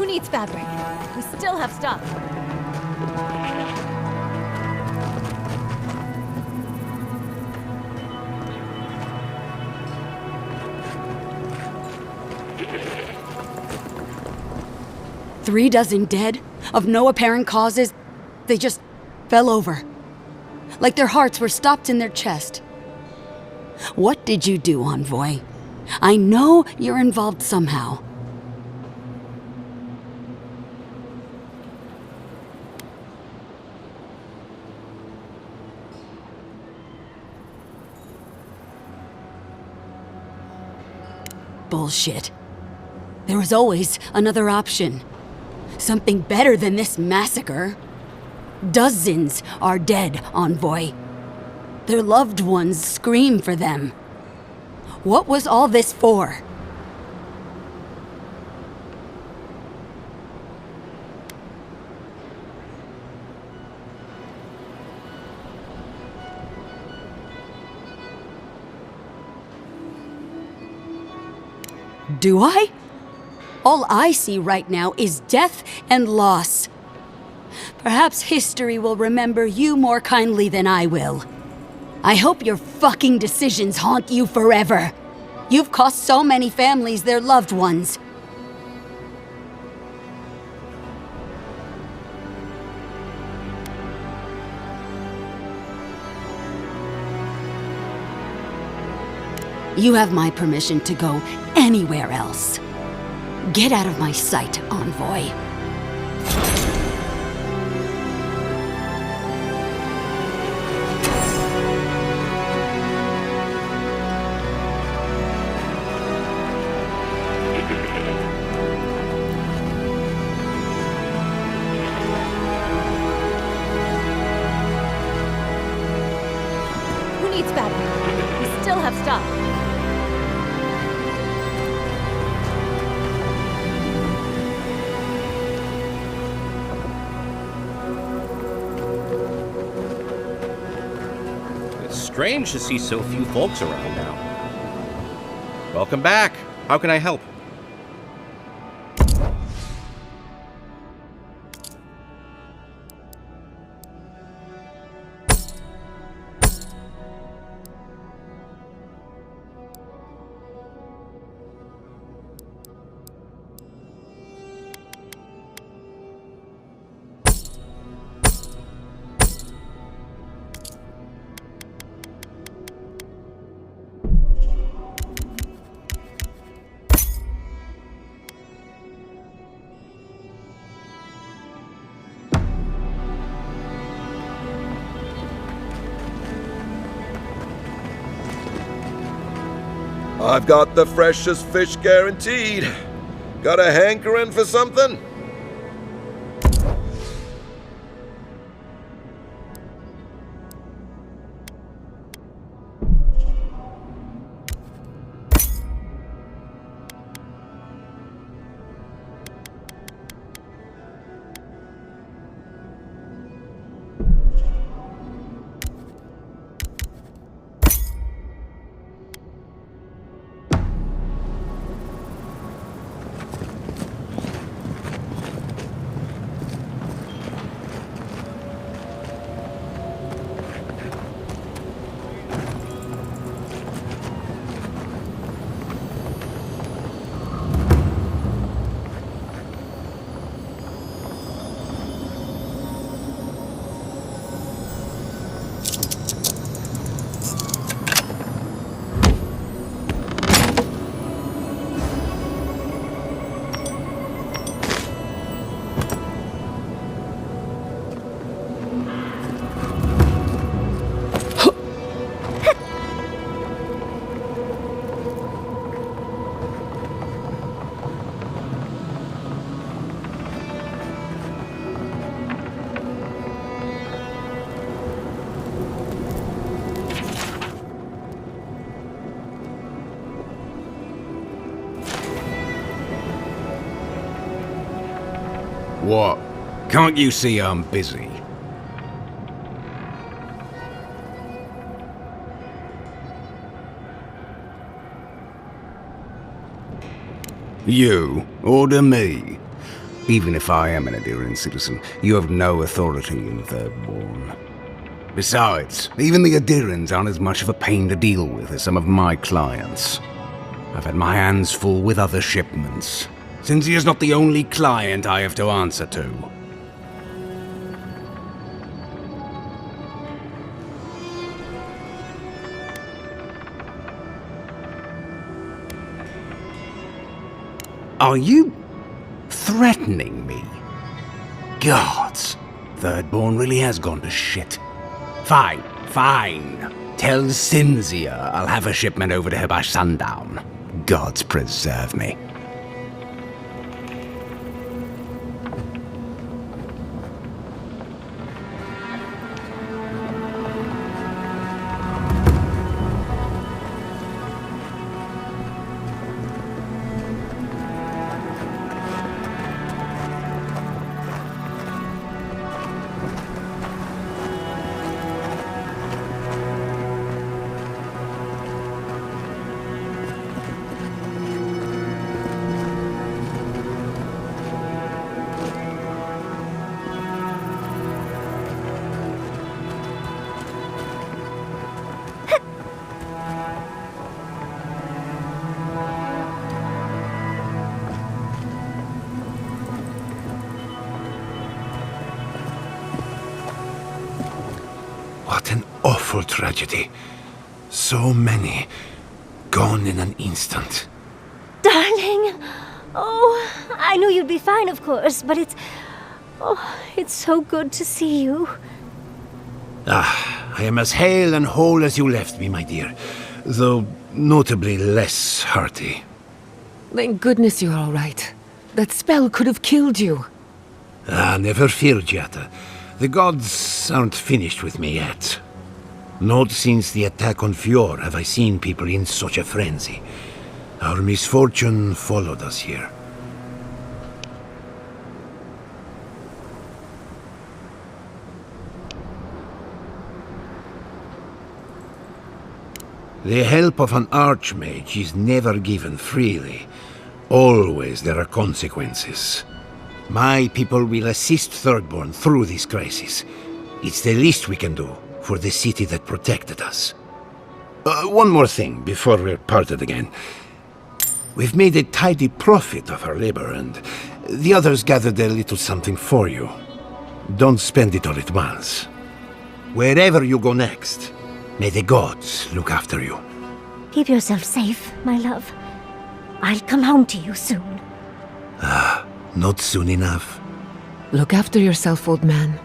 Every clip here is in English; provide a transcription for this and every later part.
needs fabric? We still have stuff. Three dozen dead, of no apparent causes. They just fell over. Like their hearts were stopped in their chest. What did you do, Envoy? I know you're involved somehow. Bullshit. There was always another option. Something better than this massacre. Dozens are dead, Envoy. Their loved ones scream for them. What was all this for? Do I? All I see right now is death and loss. Perhaps history will remember you more kindly than I will. I hope your fucking decisions haunt you forever. You've cost so many families their loved ones. You have my permission to go anywhere else. Get out of my sight, Envoy. Who needs fabric? We still have stuff. Strange to see so few folks around now. Welcome back. How can I help? I've got the freshest fish guaranteed. Got a hankering for something? What? Can't you see I'm busy? You order me. Even if I am an Adirian citizen, you have no authority in Thirdborn. Besides, even the Adirians aren't as much of a pain to deal with as some of my clients. I've had my hands full with other shipments, since he is not the only client I have to answer to. Are you threatening me? Gods, Thirdborn really has gone to shit. Fine. Tell Cynthia I'll have a shipment over to her by sundown. Gods preserve me. What an awful tragedy. So many. Gone in an instant. Darling! Oh, I knew you'd be fine, of course, but it's... Oh, it's so good to see you. I am as hale and whole as you left me, my dear. Though notably less hearty. Thank goodness you're all right. That spell could have killed you. Never fear, Giata. The gods aren't finished with me yet. Not since the attack on Fjord have I seen people in such a frenzy. Our misfortune followed us here. The help of an archmage is never given freely. Always there are consequences. My people will assist Thirdborn through this crisis. It's the least we can do for the city that protected us. One more thing before we're parted again. We've made a tidy profit of our labor, and the others gathered a little something for you. Don't spend it all at once. Wherever you go next, may the gods look after you. Keep yourself safe, my love. I'll come home to you soon. Not soon enough. Look after yourself, old man.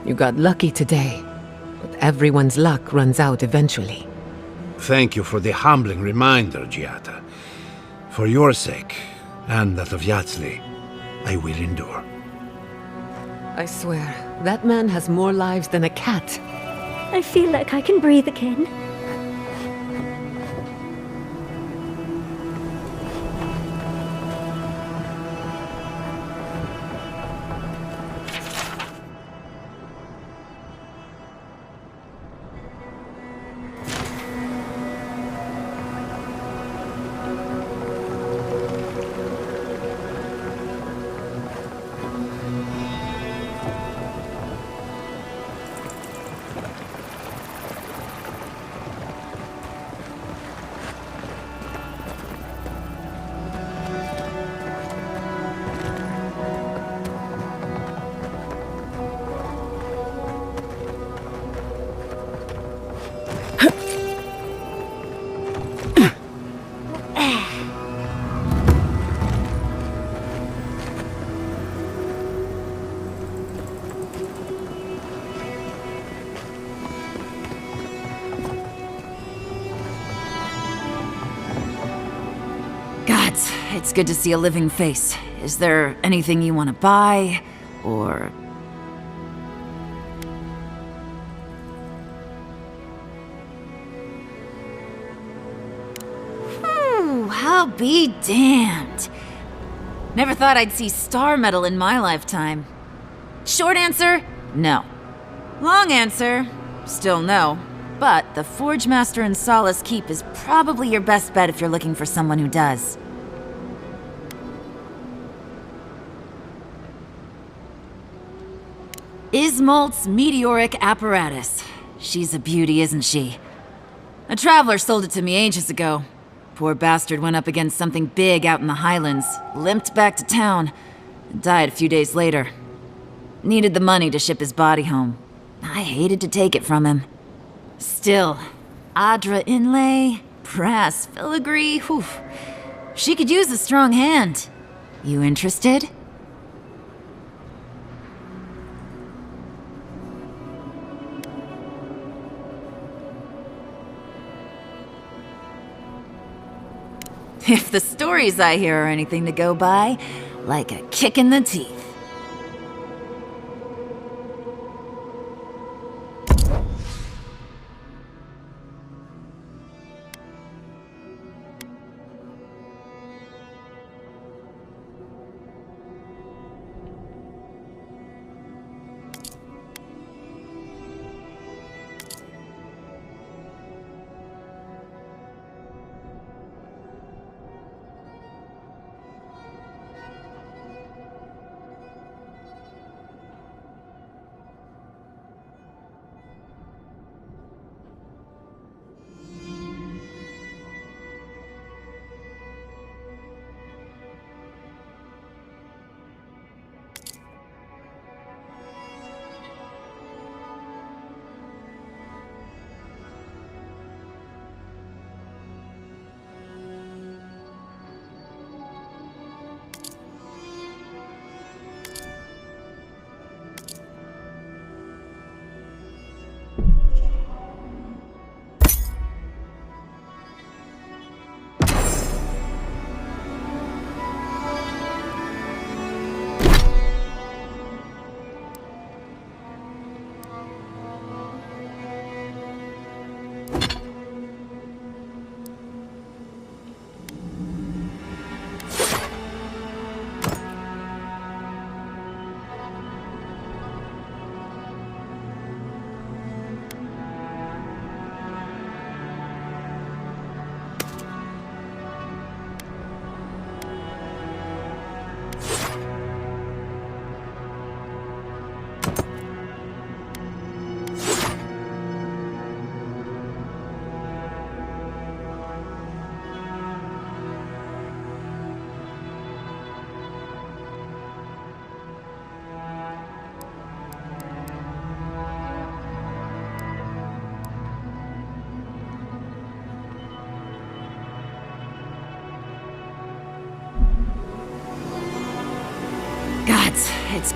You got lucky today, but everyone's luck runs out eventually. Thank you for the humbling reminder, Giata. For your sake, and that of Yatzli, I will endure. I swear, that man has more lives than a cat. I feel like I can breathe again. It's good to see a living face. Is there anything you want to buy, or... I'll be damned. Never thought I'd see star metal in my lifetime. Short answer, no. Long answer, still no. But the Forge Master in Solace Keep is probably your best bet if you're looking for someone who does. Ismalt's meteoric apparatus. She's a beauty, isn't she? A traveler sold it to me ages ago. Poor bastard went up against something big out in the highlands, limped back to town, and died a few days later. Needed the money to ship his body home. I hated to take it from him. Still, Adra inlay, brass filigree, whew. She could use a strong hand. You interested? If the stories I hear are anything to go by, like a kick in the teeth. It's...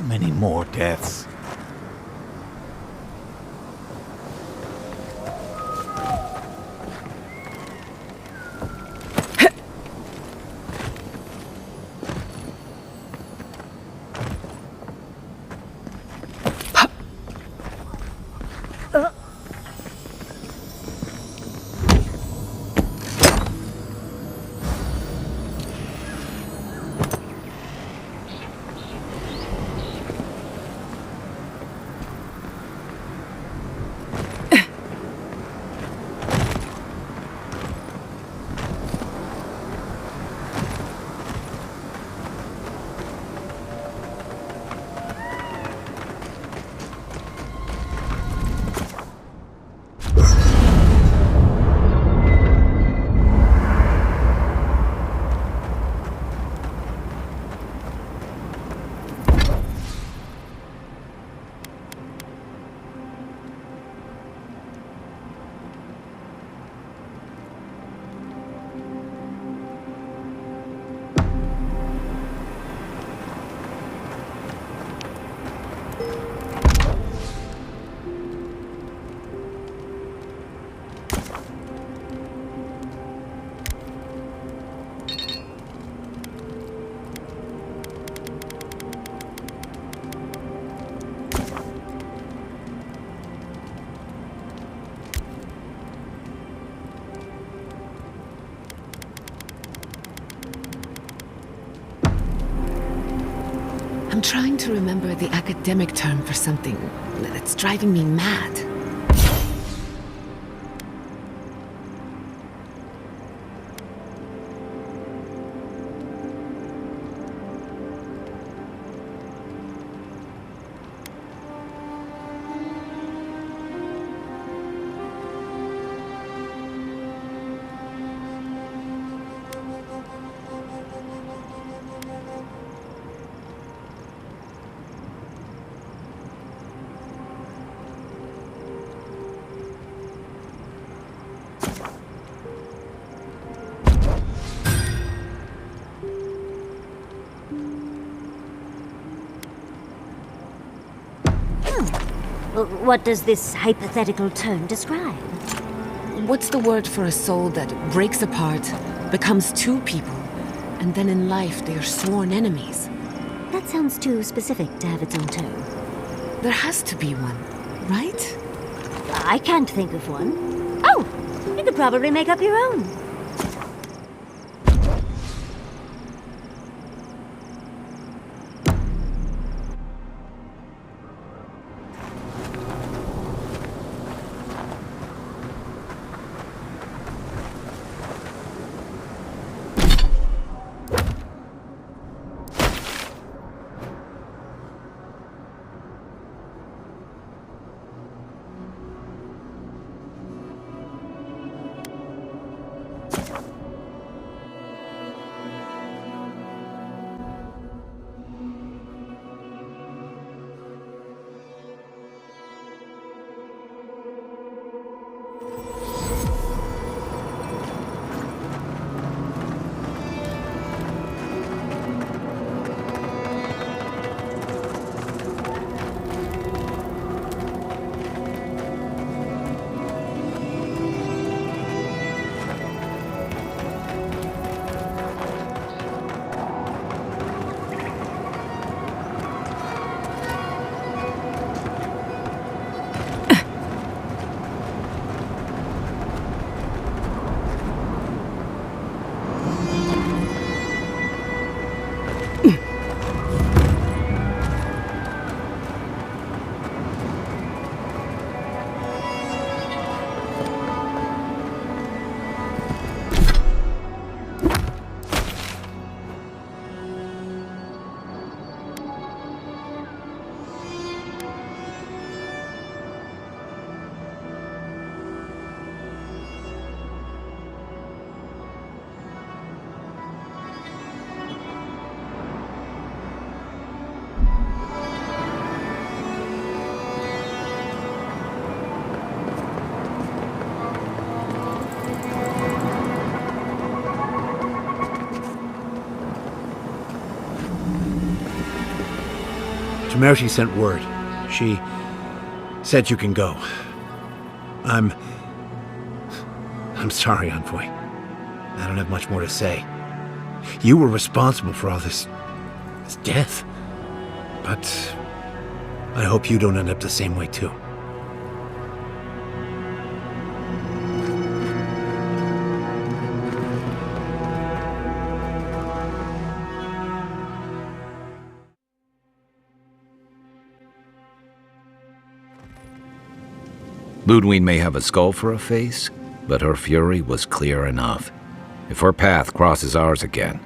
Many more deaths. I'm trying to remember the academic term for something that's driving me mad. What does this hypothetical term describe? What's the word for a soul that breaks apart, becomes two people, and then in life they are sworn enemies? That sounds too specific to have its own term. There has to be one, right? I can't think of one. Oh, you could probably make up your own. Mercy sent word. She said you can go. I'm sorry, Envoy. I don't have much more to say. You were responsible for all this death. But I hope you don't end up the same way too. Ludwig may have a skull for a face, but her fury was clear enough. If her path crosses ours again,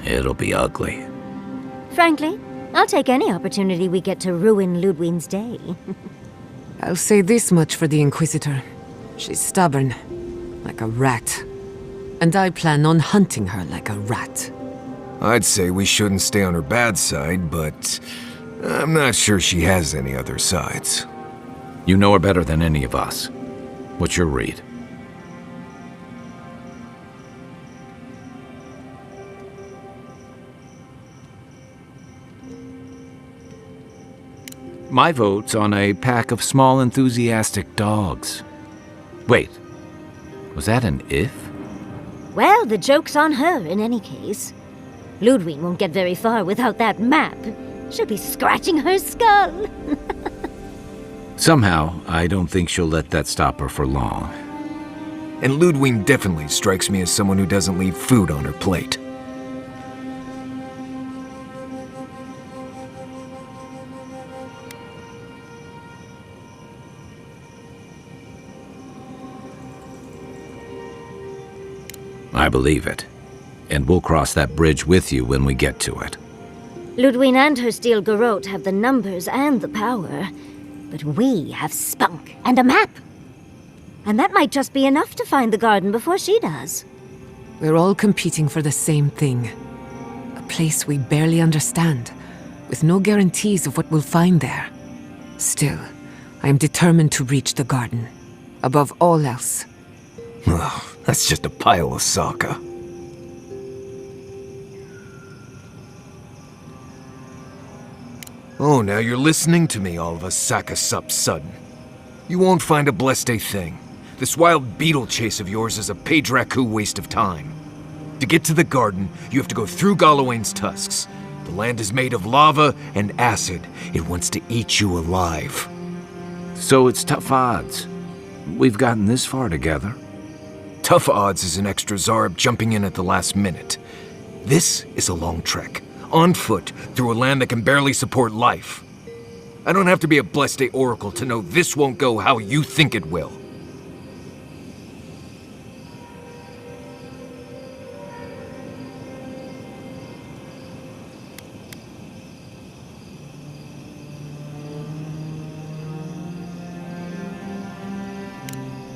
it'll be ugly. Frankly, I'll take any opportunity we get to ruin Ludwig's day. I'll say this much for the Inquisitor. She's stubborn, like a rat. And I plan on hunting her like a rat. I'd say we shouldn't stay on her bad side, but I'm not sure she has any other sides. You know her better than any of us. What's your read? My vote's on a pack of small enthusiastic dogs. Wait, was that an if? Well, the joke's on her in any case. Ludwig won't get very far without that map. She'll be scratching her skull. Somehow, I don't think she'll let that stop her for long. And Ludwig definitely strikes me as someone who doesn't leave food on her plate. I believe it. And we'll cross that bridge with you when we get to it. Ludwig and her steel garrote have the numbers and the power, but we have spunk and a map. And that might just be enough to find the garden before she does. We're all competing for the same thing. A place we barely understand, with no guarantees of what we'll find there. Still, I am determined to reach the garden, above all else. Oh, that's just a pile of Sokka. Oh, now you're listening to me, all of a Sokka sup sudden. You won't find a blessed a thing. This wild beetle chase of yours is a Page-Raku waste of time. To get to the garden, you have to go through Galawain's tusks. The land is made of lava and acid. It wants to eat you alive. So it's tough odds. We've gotten this far together. Tough odds is an extra Zarb jumping in at the last minute. This is a long trek, on foot, through a land that can barely support life. I don't have to be a Blessed Day Oracle to know this won't go how you think it will.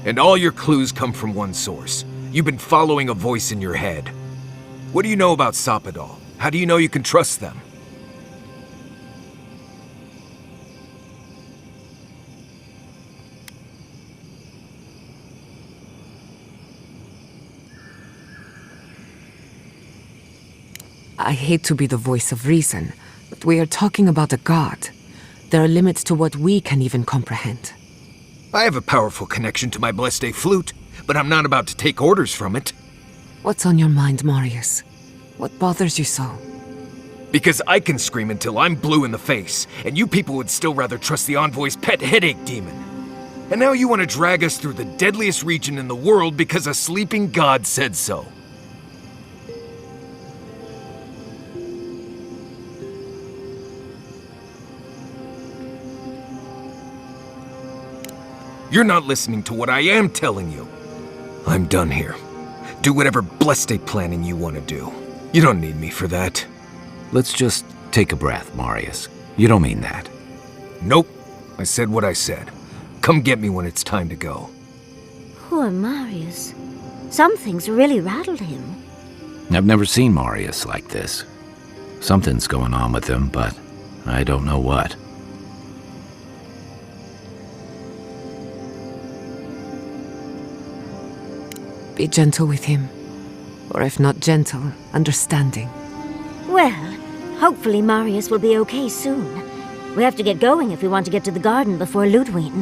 And all your clues come from one source. You've been following a voice in your head. What do you know about Soppadal? How do you know you can trust them? I hate to be the voice of reason, but we are talking about a god. There are limits to what we can even comprehend. I have a powerful connection to my Blessed Day flute, but I'm not about to take orders from it. What's on your mind, Marius? What bothers you so? Because I can scream until I'm blue in the face, and you people would still rather trust the Envoy's pet headache demon. And now you want to drag us through the deadliest region in the world because a sleeping god said so. You're not listening to what I am telling you. I'm done here. Do whatever Blessed Day planning you want to do. You don't need me for that. Let's just take a breath, Marius. You don't mean that. Nope. I said what I said. Come get me when it's time to go. Poor Marius. Something's really rattled him. I've never seen Marius like this. Something's going on with him, but I don't know what. Be gentle with him. Or if not gentle, understanding. Well, hopefully Marius will be okay soon. We have to get going if we want to get to the garden before Ludwig.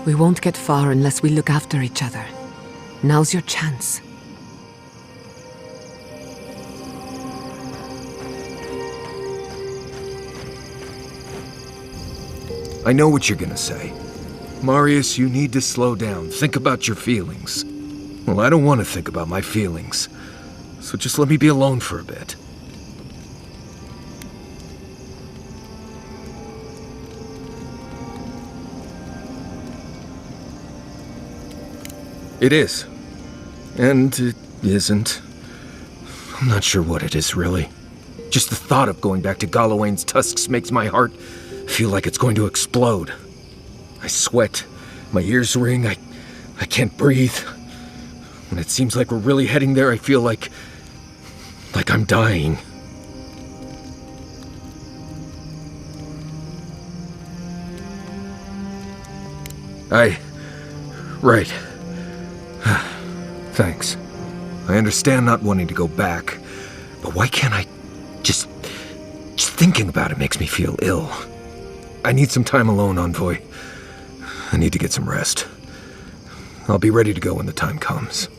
We won't get far unless we look after each other. Now's your chance. I know what you're gonna say. Marius, you need to slow down. Think about your feelings. Well, I don't want to think about my feelings. So just let me be alone for a bit. It is. And it isn't. I'm not sure what it is, really. Just the thought of going back to Galawain's tusks makes my heart feel like it's going to explode. I sweat. My ears ring. I can't breathe. When it seems like we're really heading there, I feel like I'm dying. Right. Thanks. I understand not wanting to go back, but why can't I just thinking about it makes me feel ill. I need some time alone, Envoy. I need to get some rest. I'll be ready to go when the time comes.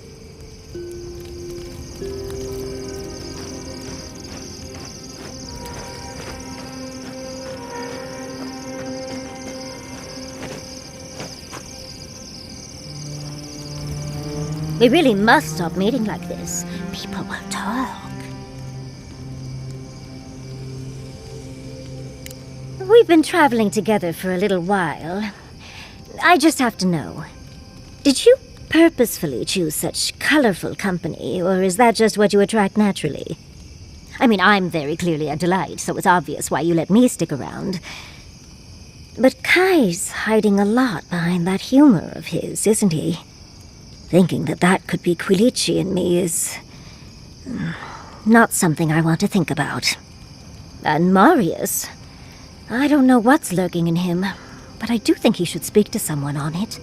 We really must stop meeting like this. People will talk. We've been traveling together for a little while. I just have to know. Did you purposefully choose such colorful company, or is that just what you attract naturally? I mean, I'm very clearly a delight, so it's obvious why you let me stick around. But Kai's hiding a lot behind that humor of his, isn't he? Thinking that could be Quilici in me is not something I want to think about. And Marius, I don't know what's lurking in him, but I do think he should speak to someone on it.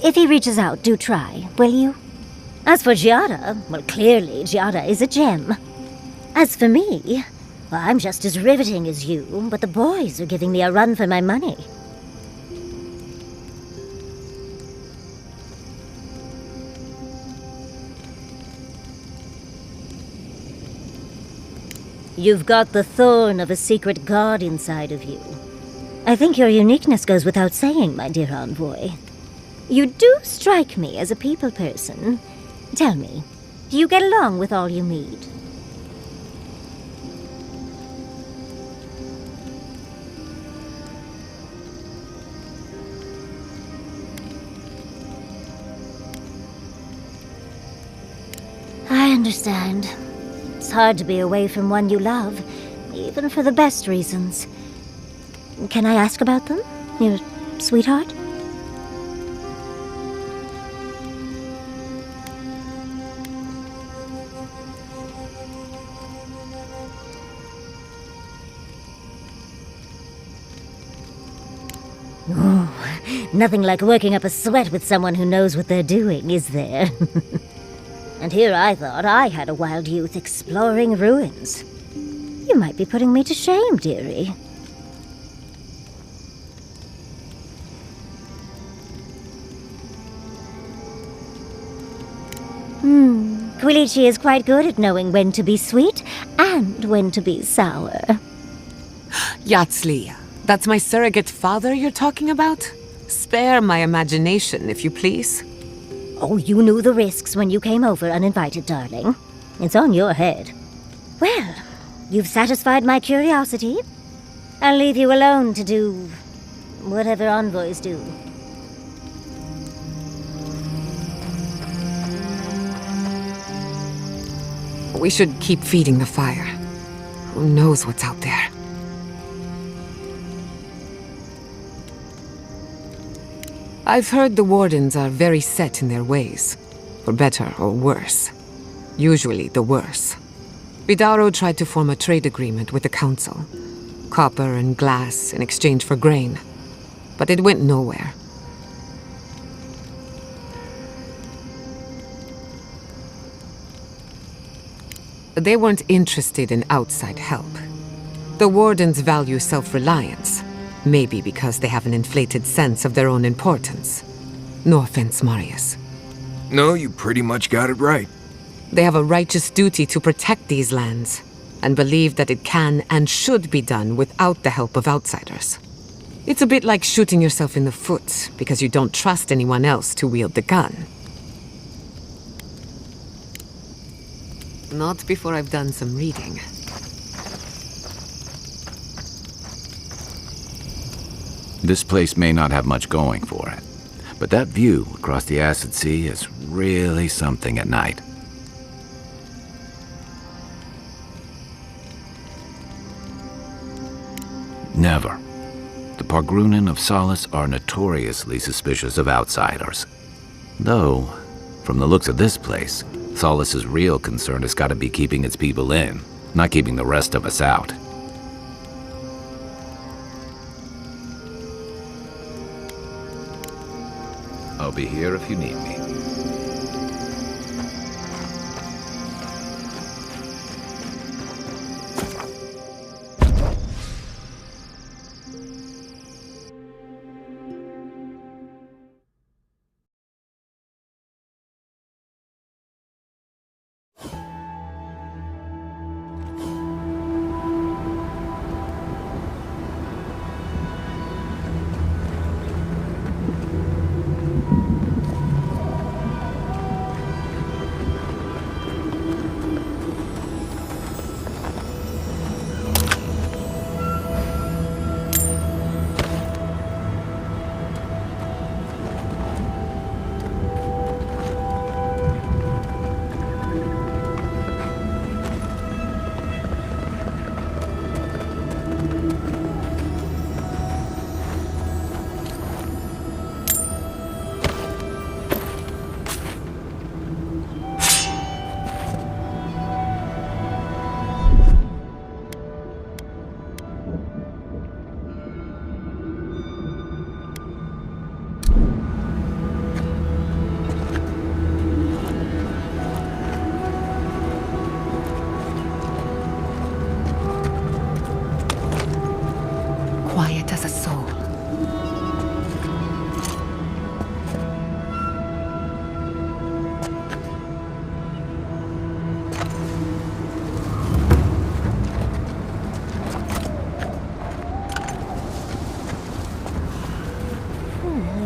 If he reaches out, do try, will you? As for Giada, well, clearly Giada is a gem. As for me, well, I'm just as riveting as you, but the boys are giving me a run for my money. You've got the thorn of a secret god inside of you. I think your uniqueness goes without saying, my dear envoy. You do strike me as a people person. Tell me, do you get along with all you meet? I understand. It's hard to be away from one you love, even for the best reasons. Can I ask about them, your sweetheart? Oh, nothing like working up a sweat with someone who knows what they're doing, is there? And here I thought I had a wild youth exploring ruins. You might be putting me to shame, dearie. Quilici is quite good at knowing when to be sweet and when to be sour. Yatsli, that's my surrogate father you're talking about? Spare my imagination, if you please. Oh, you knew the risks when you came over uninvited, darling. It's on your head. Well, you've satisfied my curiosity. I'll leave you alone to do whatever envoys do. We should keep feeding the fire. Who knows what's out there? I've heard the Wardens are very set in their ways, for better or worse. Usually the worse. Vidaro tried to form a trade agreement with the Council. Copper and glass in exchange for grain. But it went nowhere. They weren't interested in outside help. The Wardens value self-reliance. Maybe because they have an inflated sense of their own importance. No offense, Marius. No, you pretty much got it right. They have a righteous duty to protect these lands, and believe that it can and should be done without the help of outsiders. It's a bit like shooting yourself in the foot because you don't trust anyone else to wield the gun. Not before I've done some reading. This place may not have much going for it, but that view across the acid sea is really something at night. Never. The Pargrunen of Solace are notoriously suspicious of outsiders. Though, from the looks of this place, Solace's real concern has got to be keeping its people in, not keeping the rest of us out. I'll be here if you need me.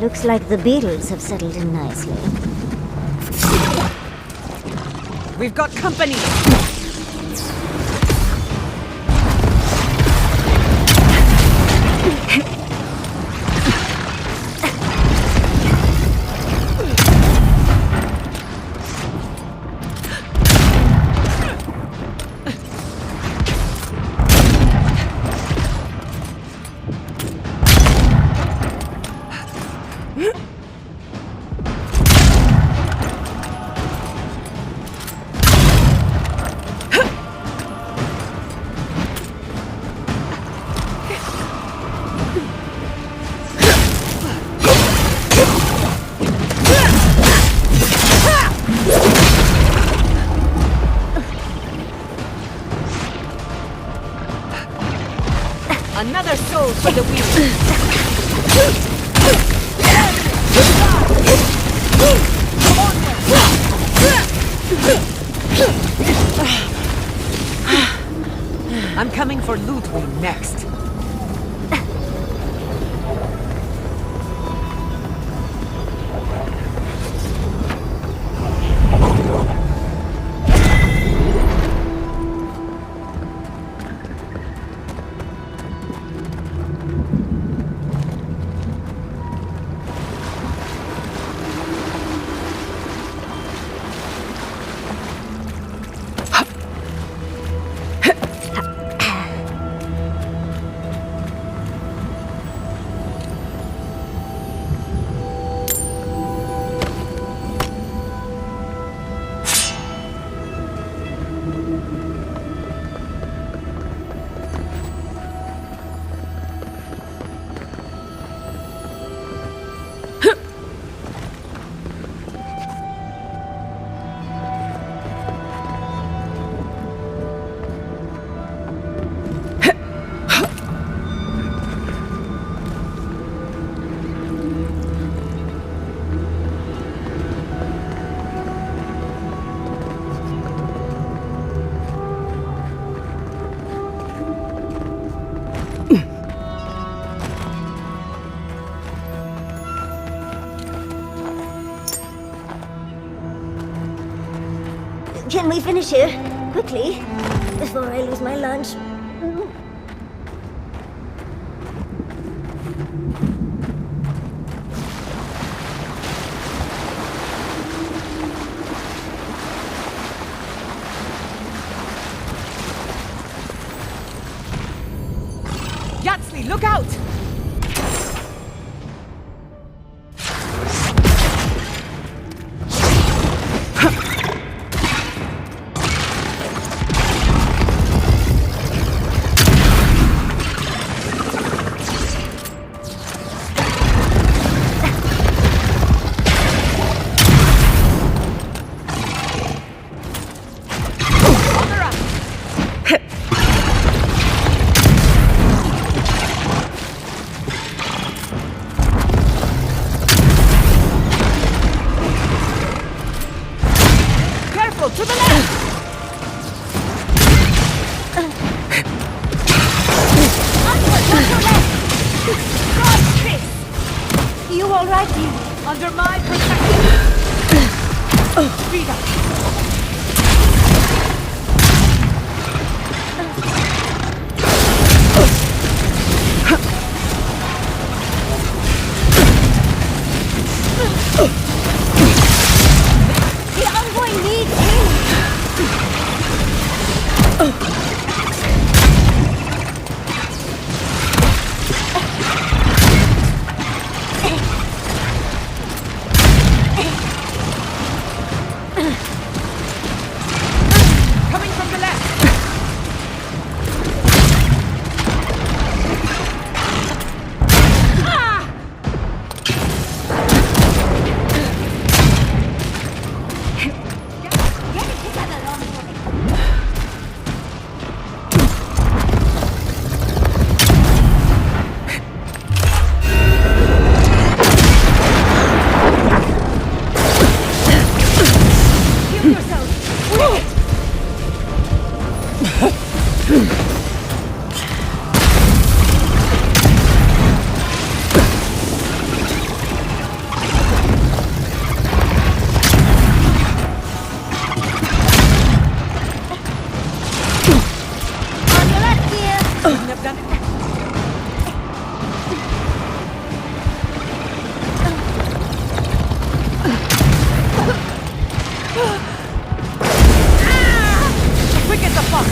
Looks like the beetles have settled in nicely. We've got company! Another soul for the wheel. I'm coming for Ludwig next. Can we finish here? Quickly, before I lose my lunch. Yatsley, look out! To the left! You all right, you? Under my protection! Speed up! The envoy needs you! Quick as the fuck!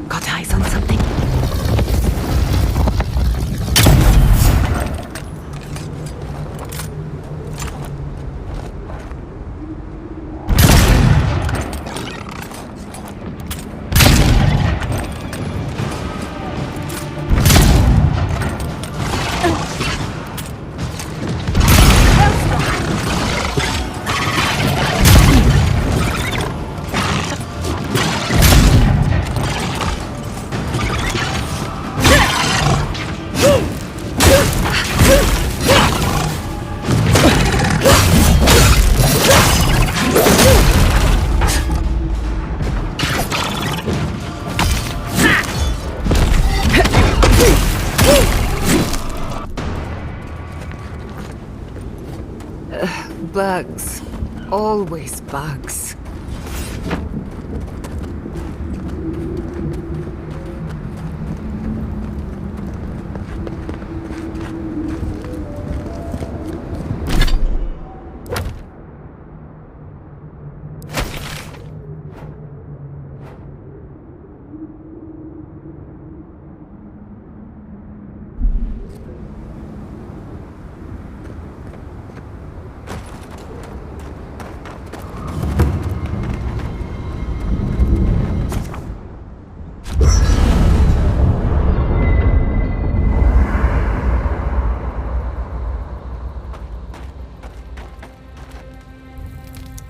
Got eyes on something? Bugs. Always bugs.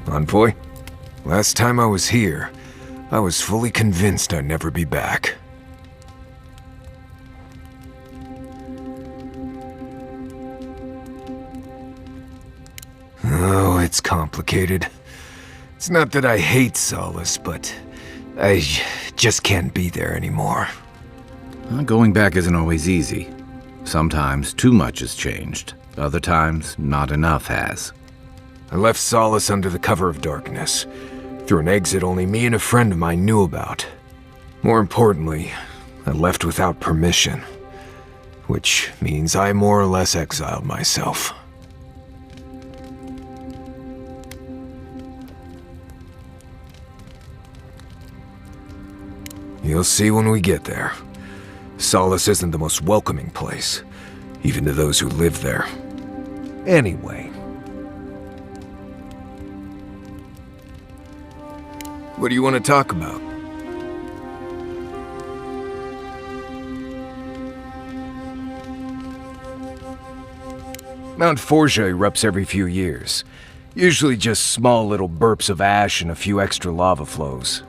Envoy, last time I was here, I was fully convinced I'd never be back. Oh, it's complicated. It's not that I hate Solace, but I just can't be there anymore. Going back isn't always easy. Sometimes too much has changed. Other times, not enough has. I left Solace under the cover of darkness, through an exit only me and a friend of mine knew about. More importantly, I left without permission, which means I more or less exiled myself. You'll see when we get there. Solace isn't the most welcoming place, even to those who live there. Anyway. What do you want to talk about? Mount Forja erupts every few years. Usually just small little burps of ash and a few extra lava flows.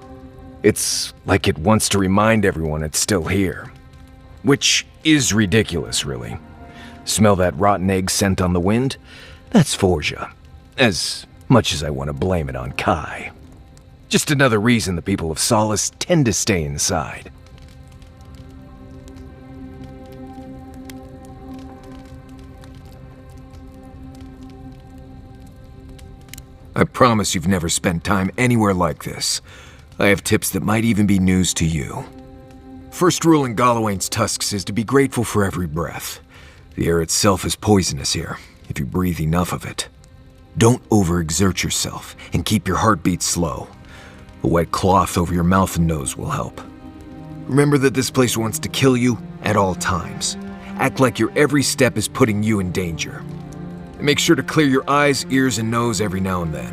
It's like it wants to remind everyone it's still here. Which is ridiculous, really. Smell that rotten egg scent on the wind? That's Forja. As much as I want to blame it on Kai. Just another reason the people of Solace tend to stay inside. I promise you've never spent time anywhere like this. I have tips that might even be news to you. First rule in Galawain's tusks is to be grateful for every breath. The air itself is poisonous here, if you breathe enough of it. Don't overexert yourself, and keep your heartbeat slow. A wet cloth over your mouth and nose will help. Remember that this place wants to kill you at all times. Act like your every step is putting you in danger. And make sure to clear your eyes, ears, and nose every now and then.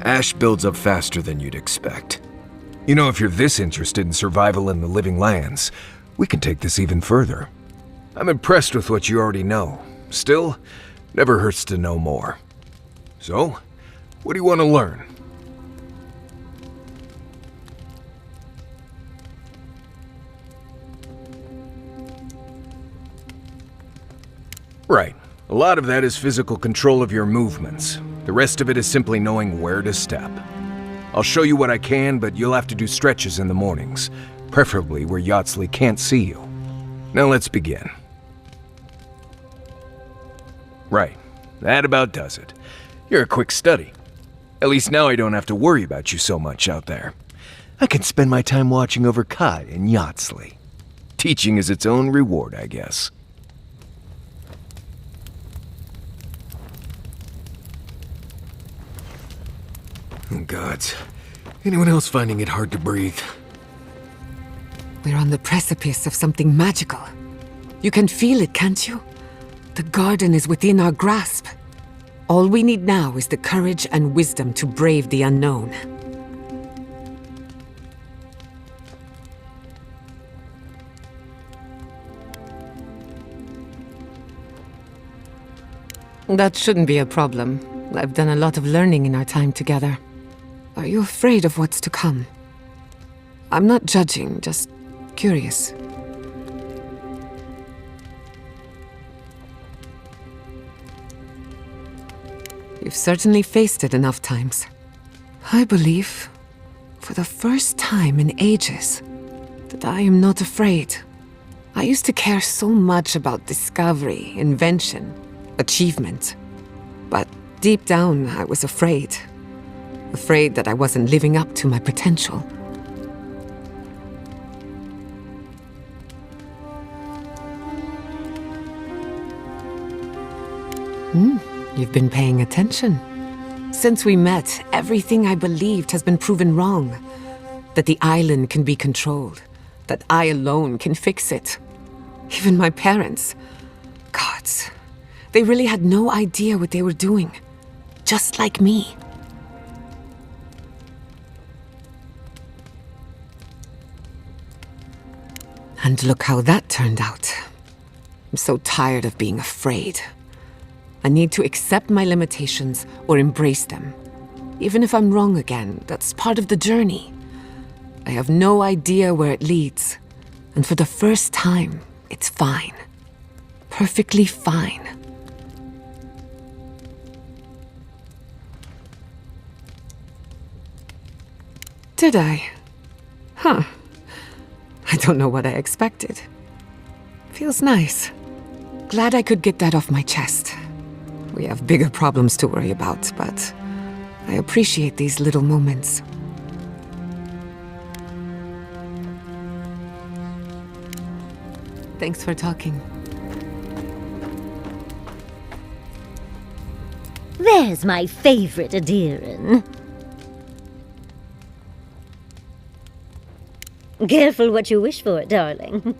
Ash builds up faster than you'd expect. You know, if you're this interested in survival in the living lands, we can take this even further. I'm impressed with what you already know. Still, never hurts to know more. So, what do you want to learn? Right. A lot of that is physical control of your movements. The rest of it is simply knowing where to step. I'll show you what I can, but you'll have to do stretches in the mornings, preferably where Yatsley can't see you. Now let's begin. Right. That about does it. You're a quick study. At least now I don't have to worry about you so much out there. I can spend my time watching over Kai and Yatsley. Teaching is its own reward, I guess. Oh, gods. Anyone else finding it hard to breathe? We're on the precipice of something magical. You can feel it, can't you? The garden is within our grasp. All we need now is the courage and wisdom to brave the unknown. That shouldn't be a problem. I've done a lot of learning in our time together. Are you afraid of what's to come? I'm not judging, just curious. You've certainly faced it enough times. I believe, for the first time in ages, that I am not afraid. I used to care so much about discovery, invention, achievement. But deep down, I was afraid. Afraid that I wasn't living up to my potential. You've been paying attention. Since we met, everything I believed has been proven wrong. That the island can be controlled. That I alone can fix it. Even my parents. Gods, they really had no idea what they were doing. Just like me. And look how that turned out. I'm so tired of being afraid. I need to accept my limitations or embrace them. Even if I'm wrong again, that's part of the journey. I have no idea where it leads. And for the first time, it's fine. Perfectly fine. Did I? Huh. I don't know what I expected. Feels nice. Glad I could get that off my chest. We have bigger problems to worry about, but I appreciate these little moments. Thanks for talking. There's my favorite Adiran. Careful what you wish for, darling.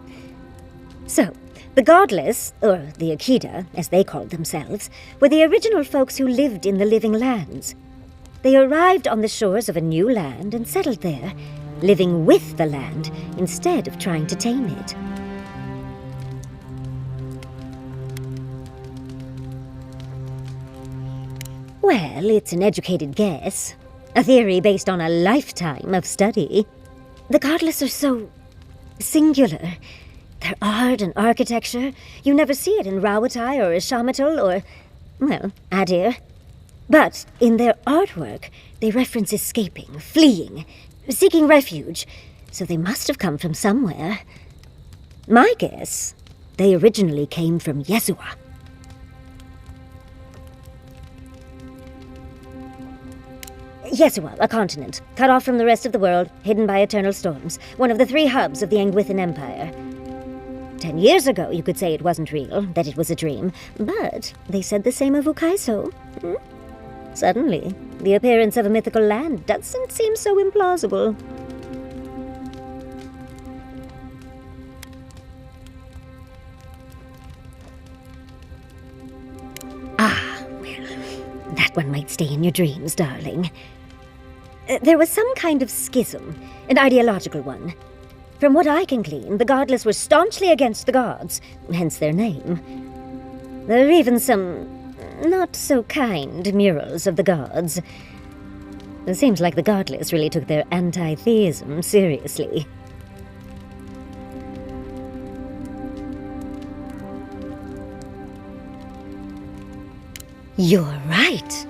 So, the Godless, or the Akida, as they called themselves, were the original folks who lived in the Living Lands. They arrived on the shores of a new land and settled there, living with the land instead of trying to tame it. Well, it's an educated guess. A theory based on a lifetime of study. The Godless are so singular. Their art and architecture, you never see it in Rawatai or Ishamatal or, well, Adir. But in their artwork, they reference escaping, fleeing, seeking refuge, so they must have come from somewhere. My guess, they originally came from Yesua. Yesua, a continent, cut off from the rest of the world, hidden by eternal storms, one of the 3 hubs of the Angwithan Empire. 10 years ago, you could say it wasn't real, that it was a dream, but they said the same of Ukaiso. Suddenly, the appearance of a mythical land doesn't seem so implausible. Ah, well, that one might stay in your dreams, darling. There was some kind of schism, an ideological one. From what I can glean, the Godless were staunchly against the gods, hence their name. There are even some not-so-kind murals of the gods. It seems like the Godless really took their anti-theism seriously. You're right.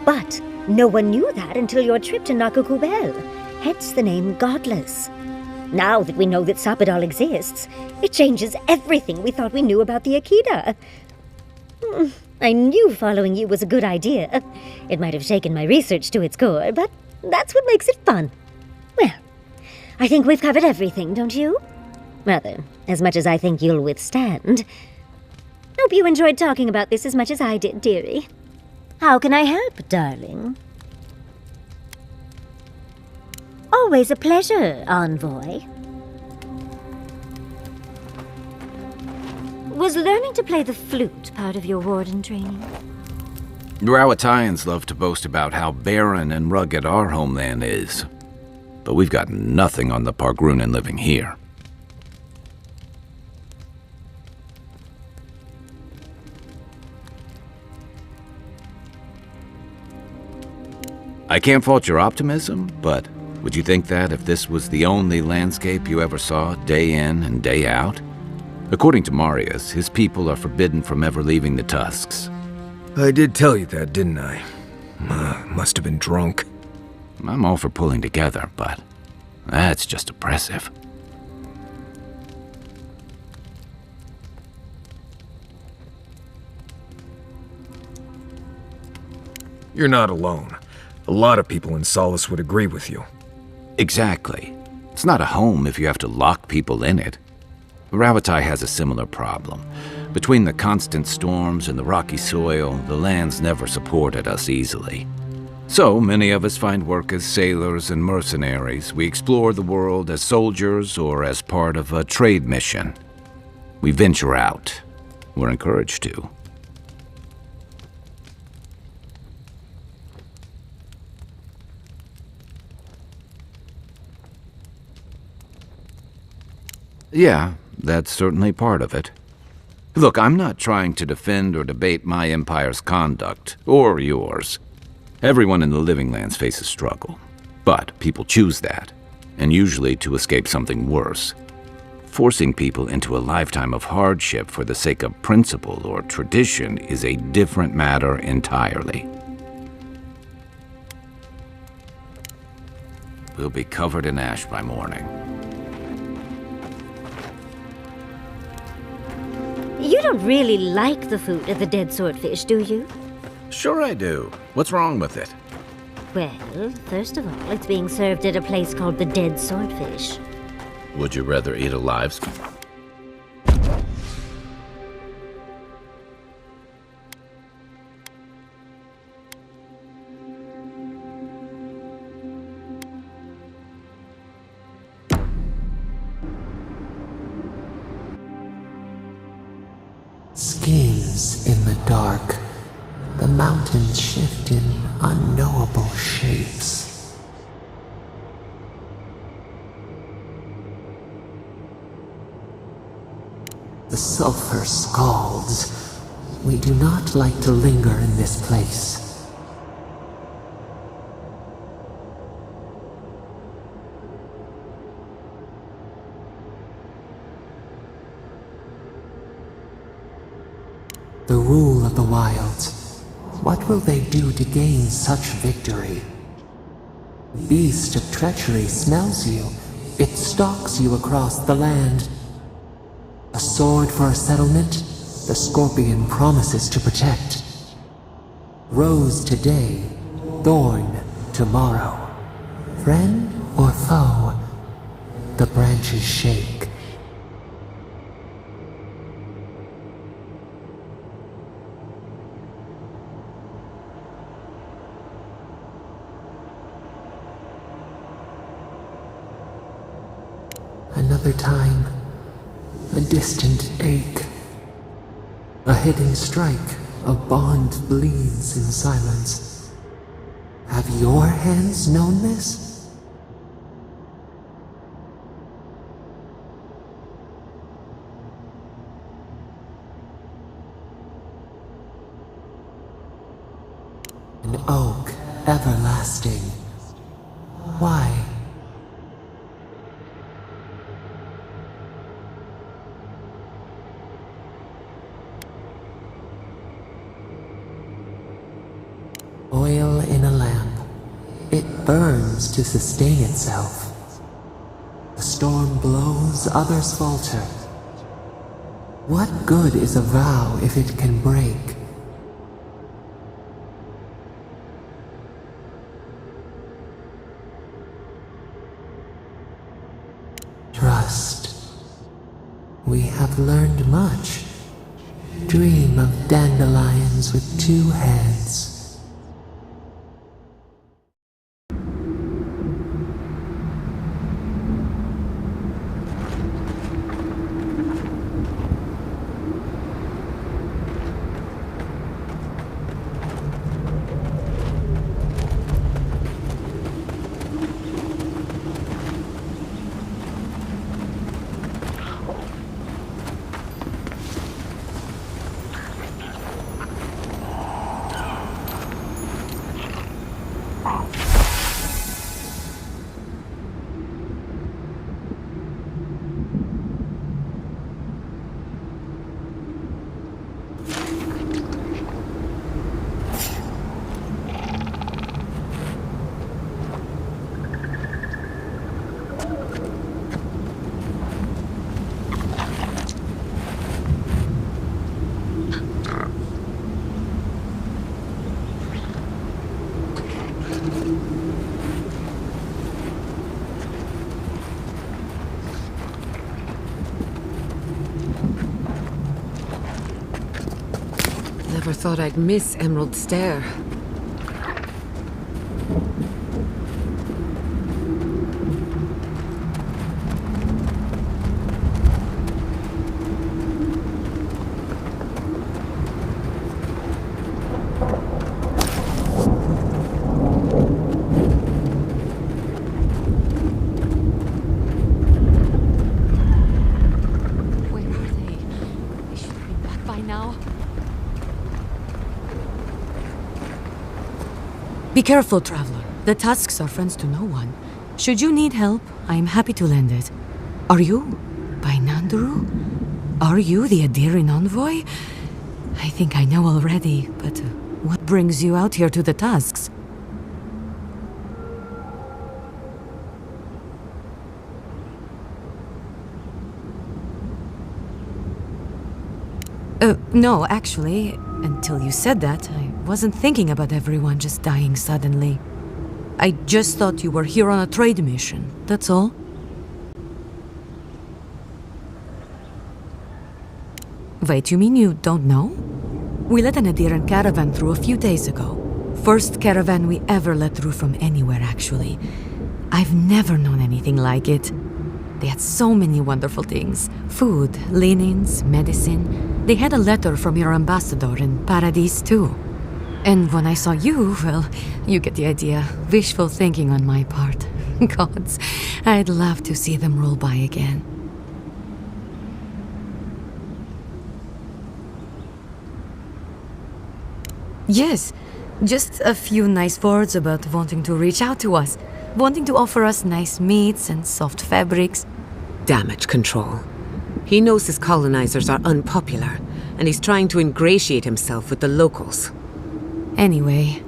But no one knew that until your trip to Nakukubel, hence the name Godless. Now that we know that Sapadal exists, it changes everything we thought we knew about the Akita. I knew following you was a good idea. It might have shaken my research to its core, but that's what makes it fun. Well, I think we've covered everything, don't you? Rather, as much as I think you'll withstand. Hope you enjoyed talking about this as much as I did, dearie. How can I help, darling? Always a pleasure, envoy. Was learning to play the flute part of your warden training? Rawatayans love to boast about how barren and rugged our homeland is. But we've got nothing on the Pargrunan living here. I can't fault your optimism, but would you think that if this was the only landscape you ever saw day in and day out? According to Marius, his people are forbidden from ever leaving the Tusks. I did tell you that, didn't I? Must have been drunk. I'm all for pulling together, but that's just oppressive. You're not alone. A lot of people in Solace would agree with you. Exactly. It's not a home if you have to lock people in it. Ravatai has a similar problem. Between the constant storms and the rocky soil, the land's never supported us easily. So many of us find work as sailors and mercenaries. We explore the world as soldiers or as part of a trade mission. We venture out. We're encouraged to. Yeah, that's certainly part of it. Look, I'm not trying to defend or debate my empire's conduct, or yours. Everyone in the Living Lands faces struggle. But people choose that, and usually to escape something worse. Forcing people into a lifetime of hardship for the sake of principle or tradition is a different matter entirely. We'll be covered in ash by morning. You don't really like the food of the dead swordfish, do you? Sure I do. What's wrong with it? Well, first of all, it's being served at a place called the Dead Swordfish. Would you rather eat a live... Schemes in the dark. The mountains shift in unknowable shapes. The sulfur scalds. We do not like to linger in this place. The rule of the wilds. What will they do to gain such victory? Beast of treachery smells you. It stalks you across the land. A sword for a settlement? The scorpion promises to protect. Rose today, thorn tomorrow. Friend or foe? The branches shake. Another time, a distant ache. A hidden strike, a bond bleeds in silence. Have your hands known this? An oak everlasting. Why? Oil in a lamp. It burns to sustain itself. The storm blows, others falter. What good is a vow if it can break? Trust. We have learned much. Dream of dandelions with two heads. Never thought I'd miss Emerald Stair. Where are they? They should have been back by now. Be careful, traveler. The tusks are friends to no one. Should you need help, I am happy to lend it. Are you by Nanduru? Are you the Adiran envoy? I think I know already, but what brings you out here to the tusks? No, actually, until you said that, I wasn't thinking about everyone just dying suddenly. I just thought you were here on a trade mission, that's all. Wait, you mean you don't know? We let an Adiran caravan through a few days ago. First caravan we ever let through from anywhere, actually. I've never known anything like it. They had so many wonderful things. Food, linens, medicine. They had a letter from your ambassador in Paradise, too. And when I saw you, well, you get the idea. Wishful thinking on my part. Gods, I'd love to see them roll by again. Yes, just a few nice words about wanting to reach out to us. Wanting to offer us nice meats and soft fabrics. Damage control. He knows his colonizers are unpopular, and he's trying to ingratiate himself with the locals. Anyway.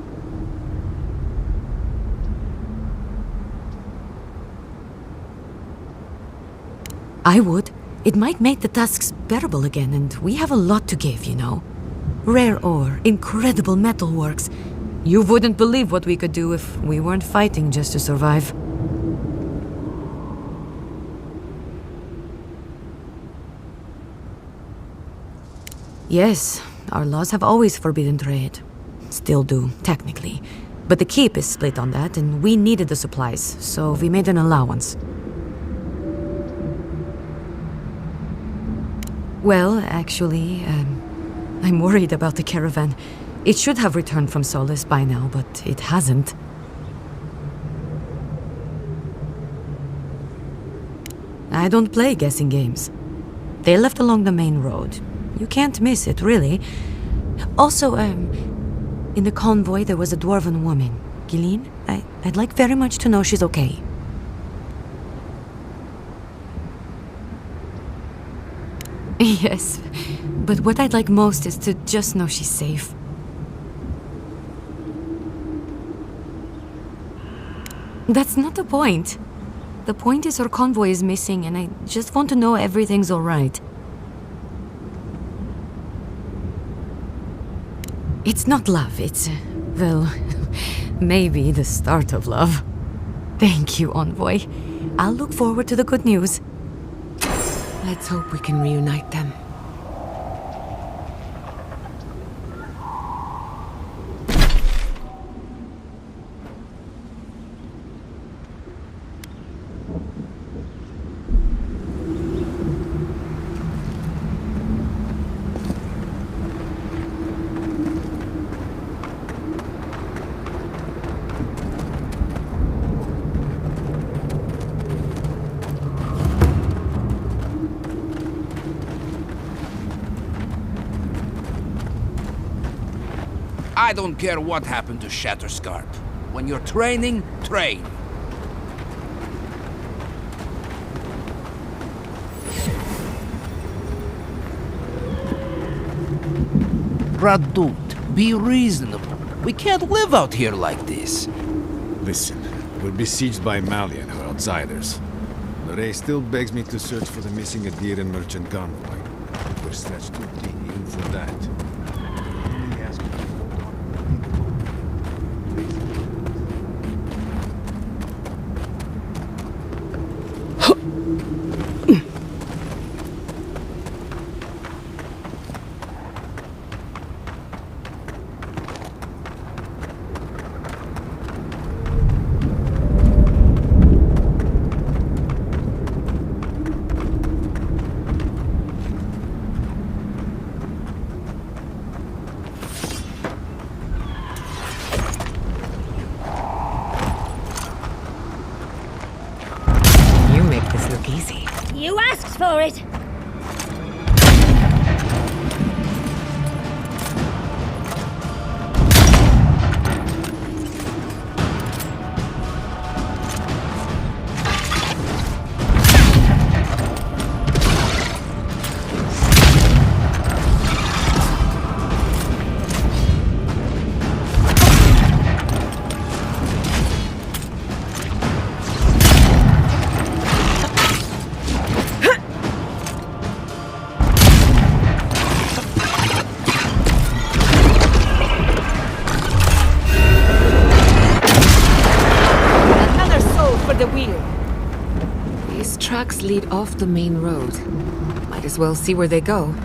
I would. It might make the tasks bearable again, and we have a lot to give, you know. Rare ore, incredible metalworks. You wouldn't believe what we could do if we weren't fighting just to survive. Yes, our laws have always forbidden trade. Still do, technically. But the keep is split on that, and we needed the supplies, so we made an allowance. Well, actually, I'm worried about the caravan. It should have returned from Solace by now, but it hasn't. I don't play guessing games. They left along the main road. You can't miss it, really. Also, In the convoy, there was a dwarven woman. Gillian, I'd like very much to know she's okay. Yes, but what I'd like most is to just know she's safe. That's not the point. The point is her convoy is missing, and I just want to know everything's alright. It's not love, it's, well, maybe the start of love. Thank you, Envoy. I'll look forward to the good news. Let's hope we can reunite them. I don't care what happened to Shatterscarp. When you're training, train. Radut, be reasonable. We can't live out here like this. Listen, we're besieged by Mali and her outsiders. Lorraine still begs me to search for the missing Adirian merchant convoy. We're stretched too deep even for that. You asked for it! Tracks lead off the main road. Might as well see where they go.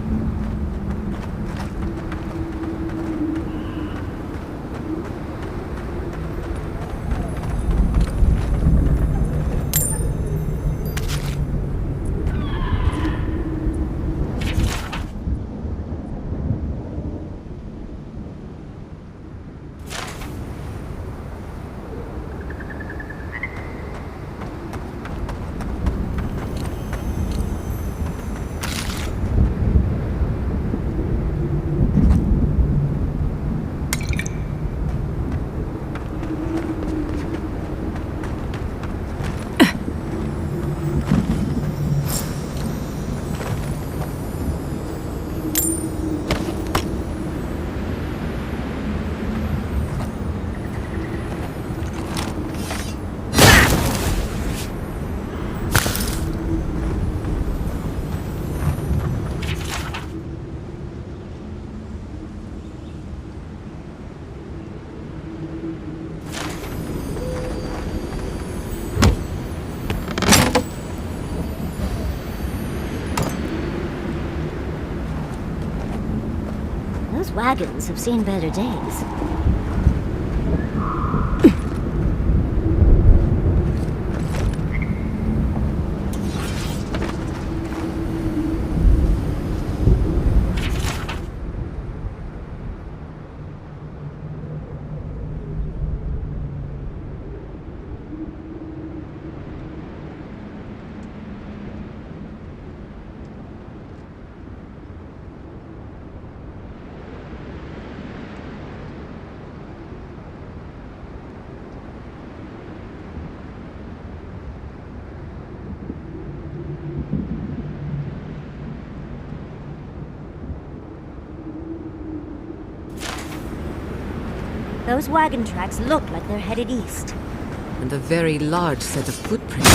Those wagons have seen better days. Those wagon tracks look like they're headed east. And a very large set of footprints.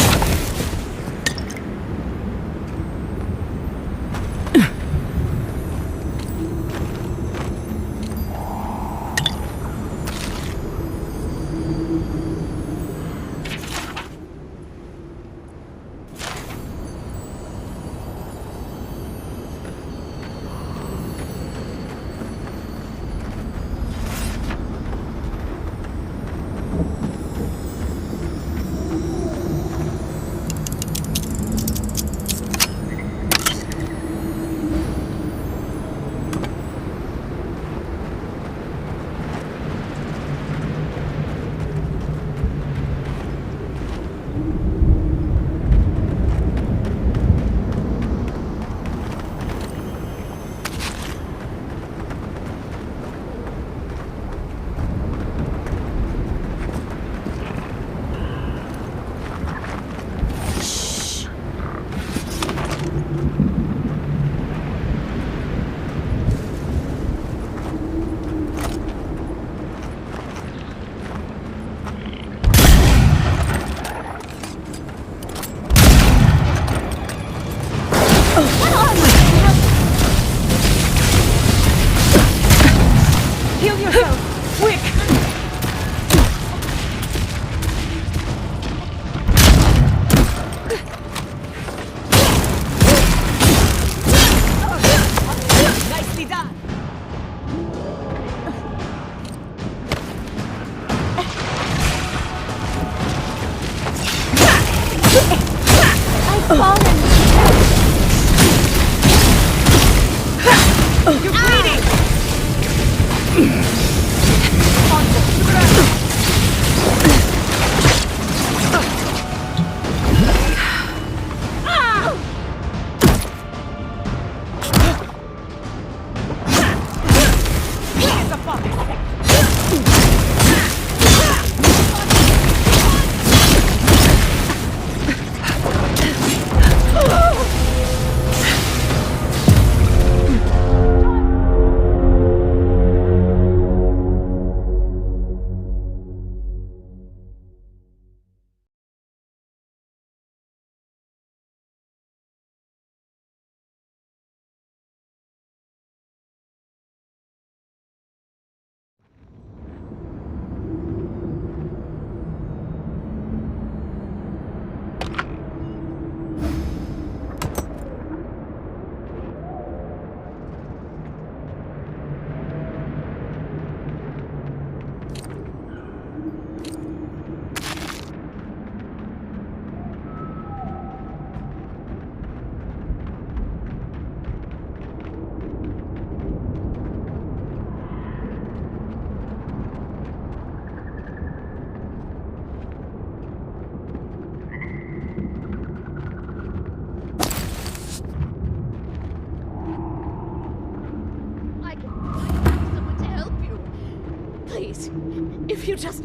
If you just...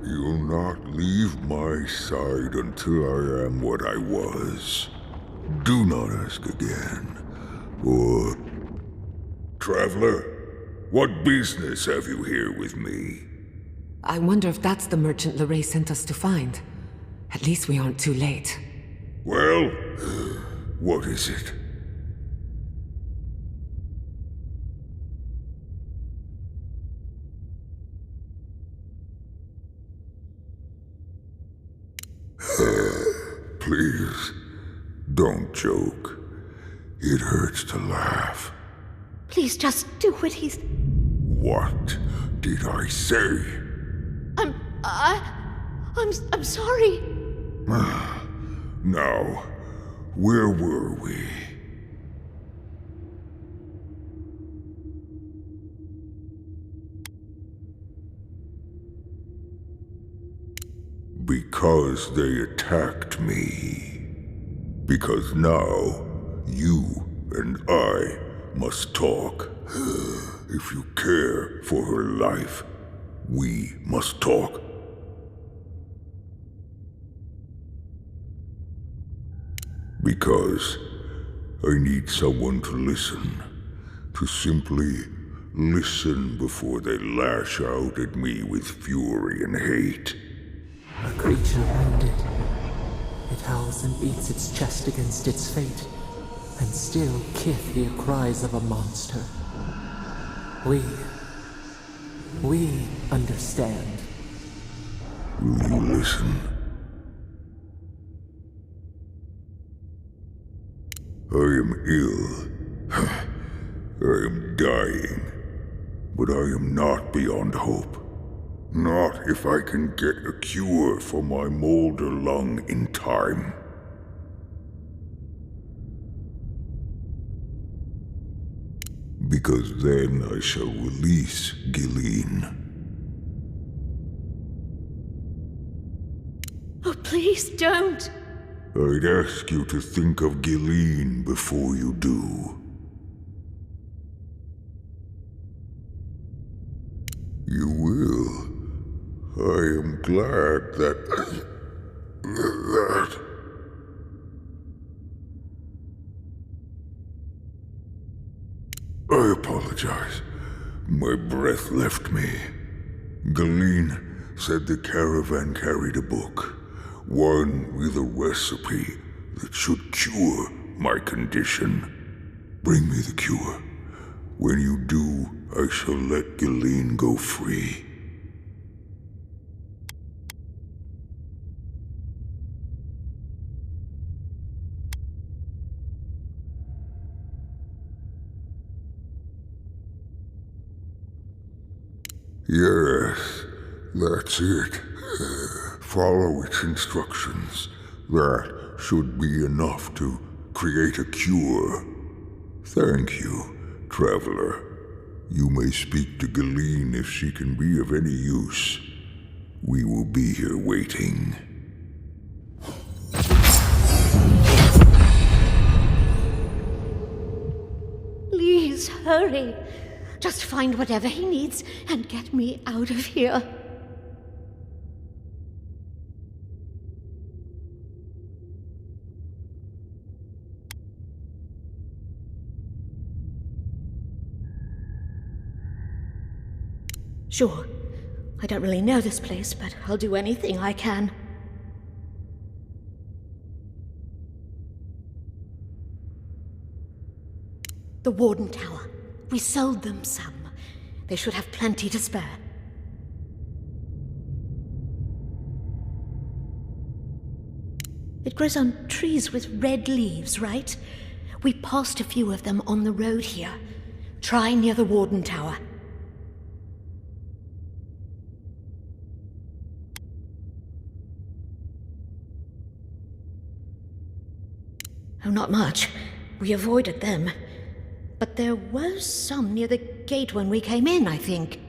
You'll not leave my side until I am what I was. Do not ask again. Or... Traveler, what business have you here with me? I wonder if that's the merchant Lorraine sent us to find. At least we aren't too late. Well, what is it? Please, don't joke. It hurts to laugh. Please just do what he's... What did I say? I'm sorry. Now, where were we? Because they attacked me. Because now, you and I must talk. If you care for her life, we must talk. Because I need someone to listen, to simply listen before they lash out at me with fury and hate. A creature wounded. It howls and beats its chest against its fate, and still kith hear cries of a monster. We understand. Will you listen? I am ill. I am dying. But I am not beyond hope. Not if I can get a cure for my molder lung in time. Because then I shall release Gilleen. Oh, please don't! I'd ask you to think of Gilleen before you do. You will. I am glad that... I apologize. My breath left me. Gilleen said the caravan carried a book. One with a recipe that should cure my condition. Bring me the cure. When you do, I shall let Gilleen go free. Yes, that's it. Follow its instructions. That should be enough to create a cure. Thank you, traveler. You may speak to Gilleen if she can be of any use. We will be here waiting. Please, hurry. Just find whatever he needs and get me out of here. Sure. I don't really know this place, but I'll do anything I can. The Warden Tower. We sold them some. They should have plenty to spare. It grows on trees with red leaves, right? We passed a few of them on the road here. Try near the Warden Tower. Oh, not much. We avoided them. But there were some near the gate when we came in, I think.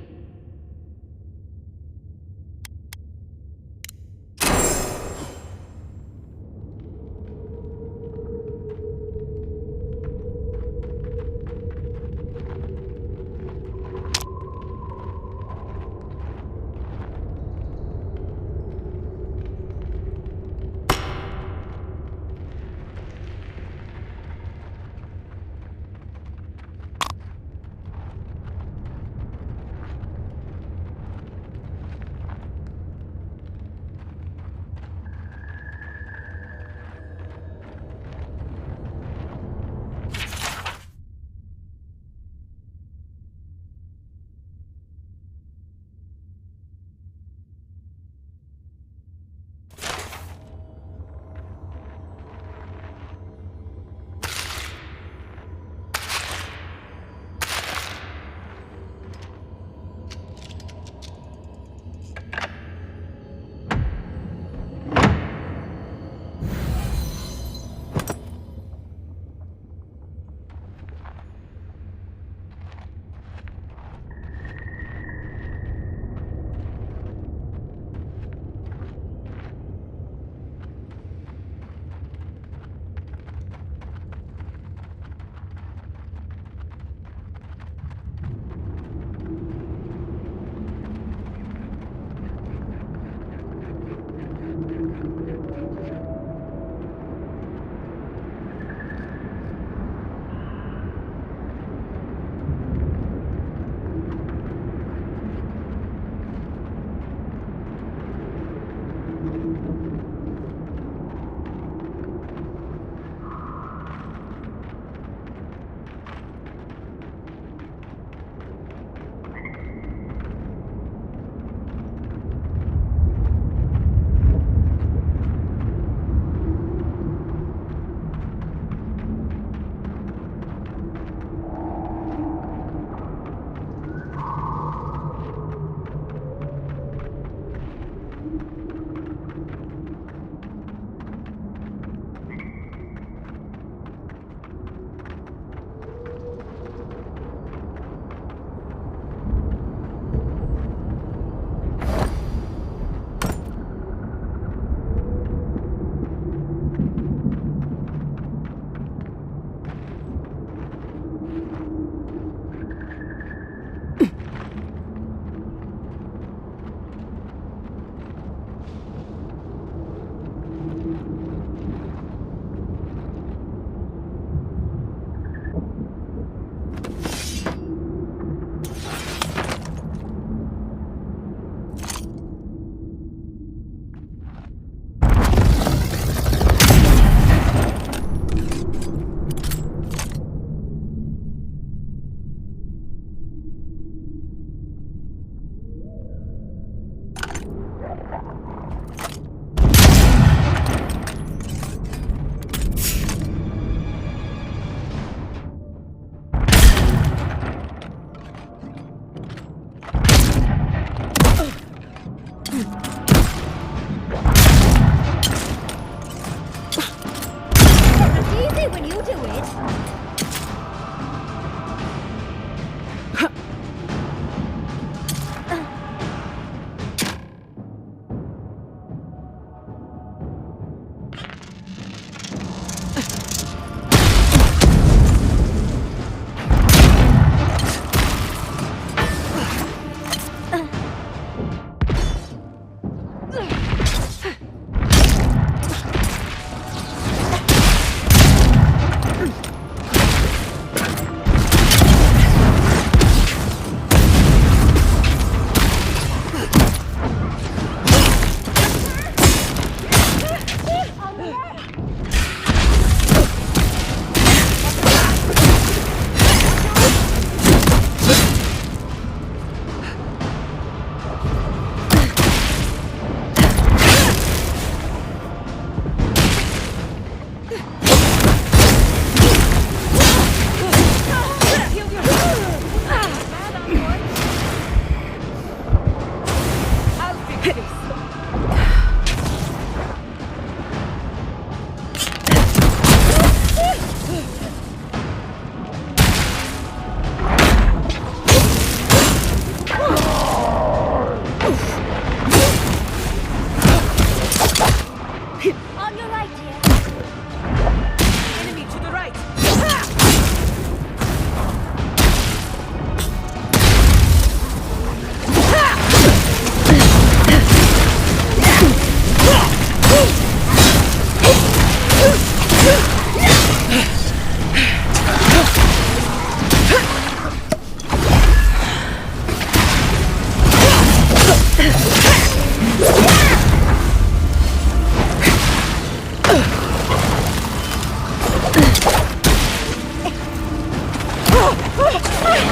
Speed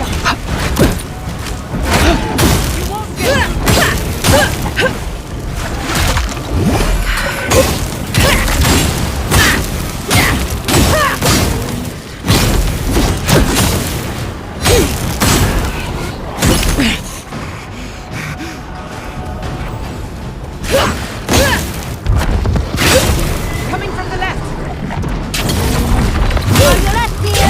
up! You won't get it! Coming from the left! On your left, dear!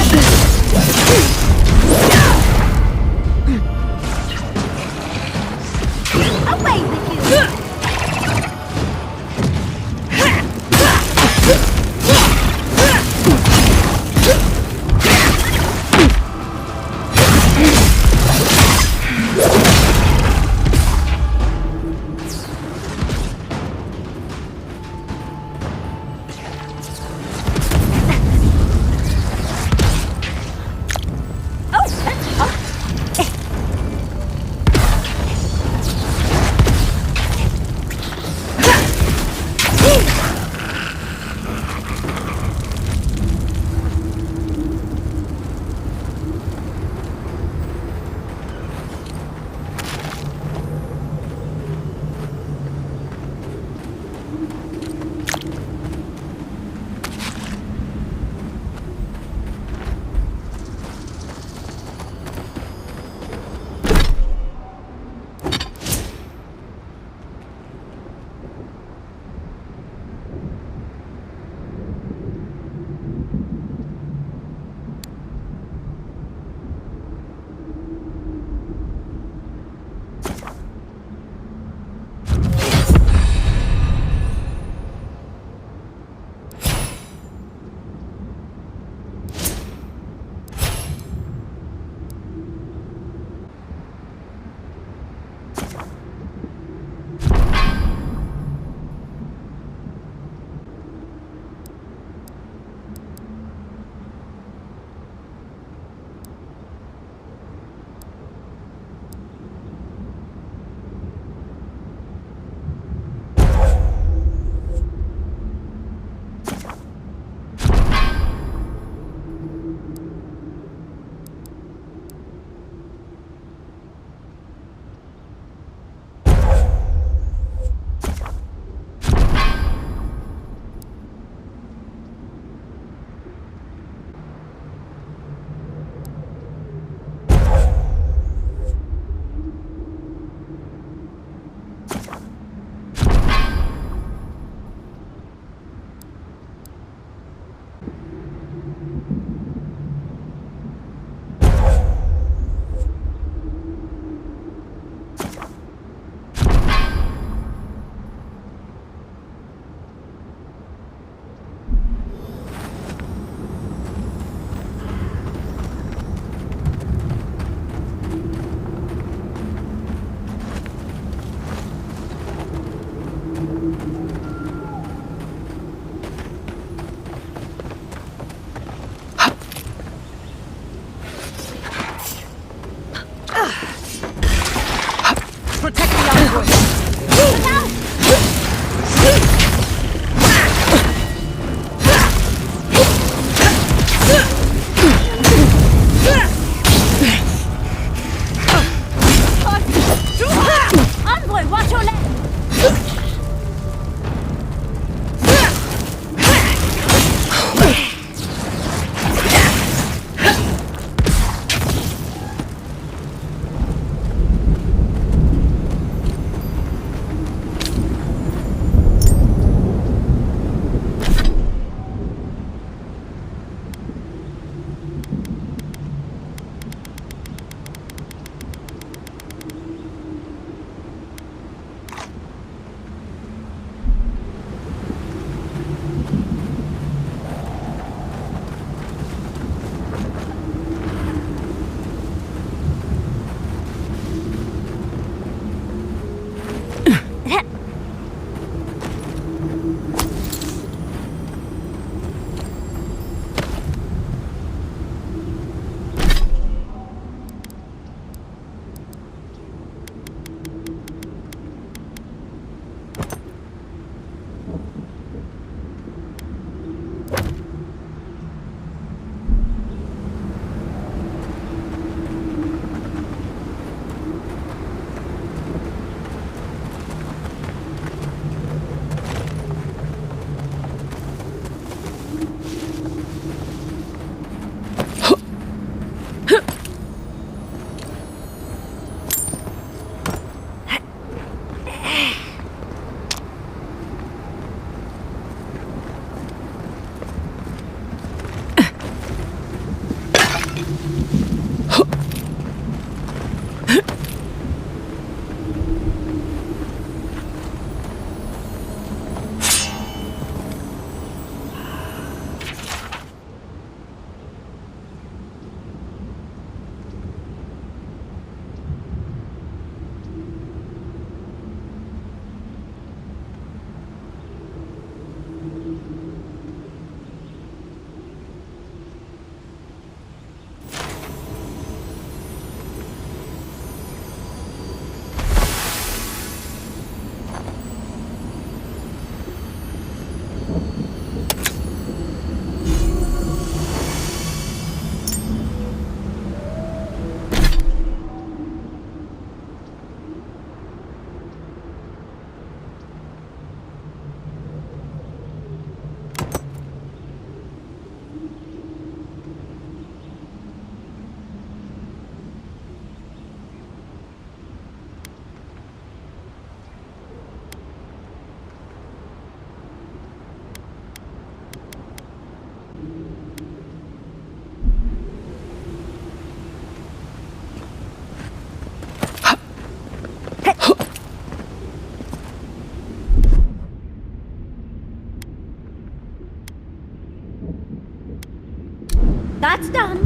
That's done.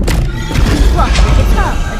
What? It's hard.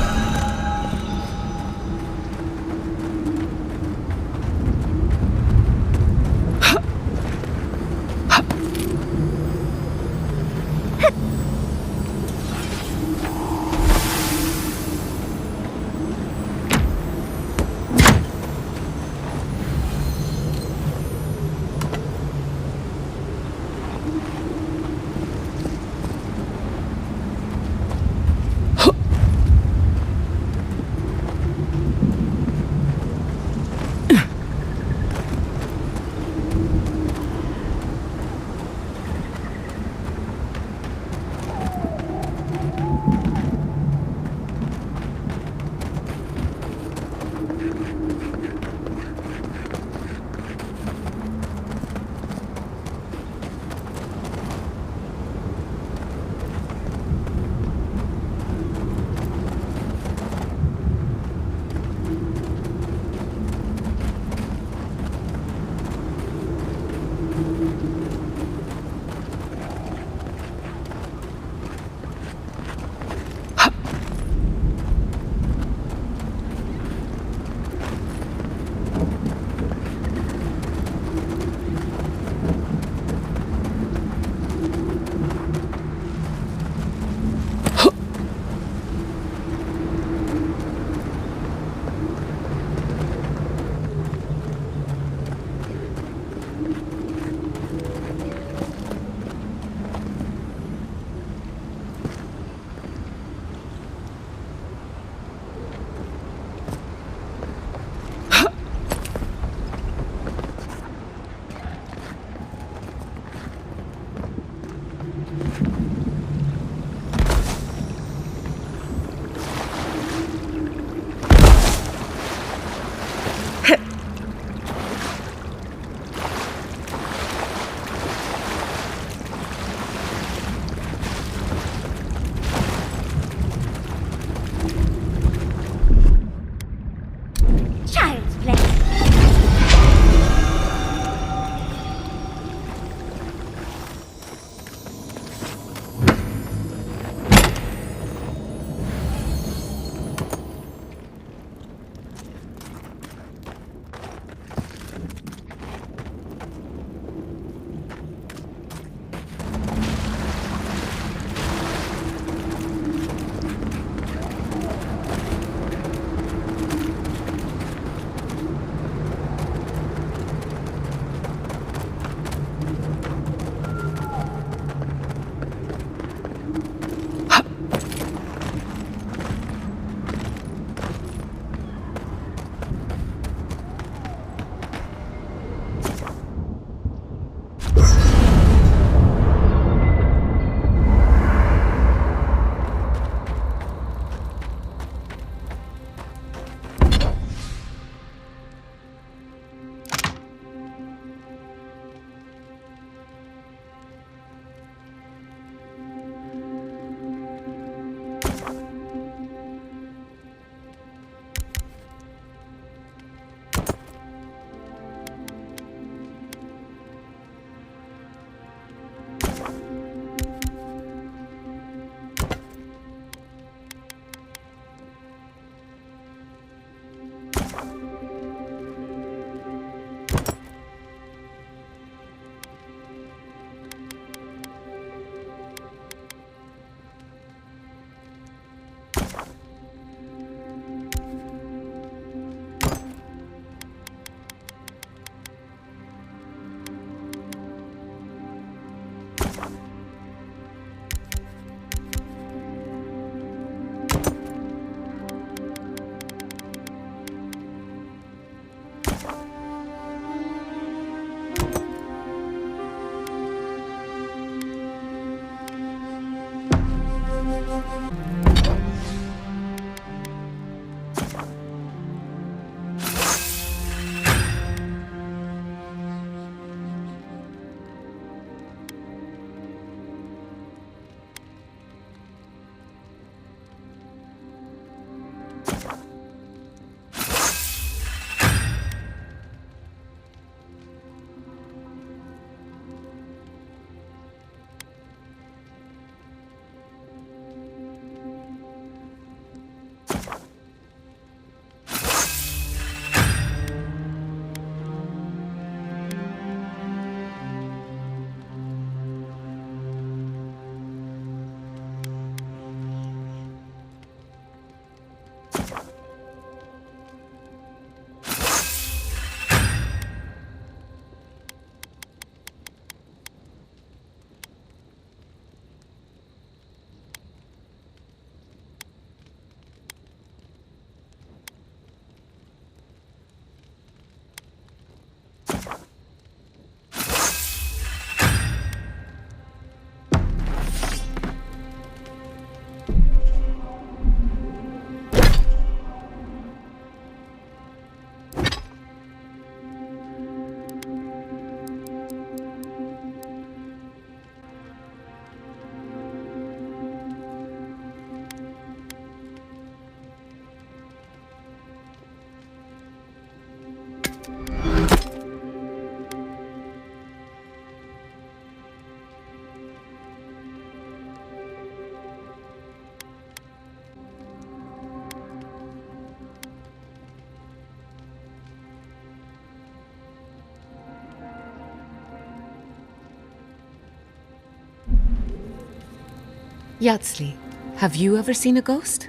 Yatsli, have you ever seen a ghost?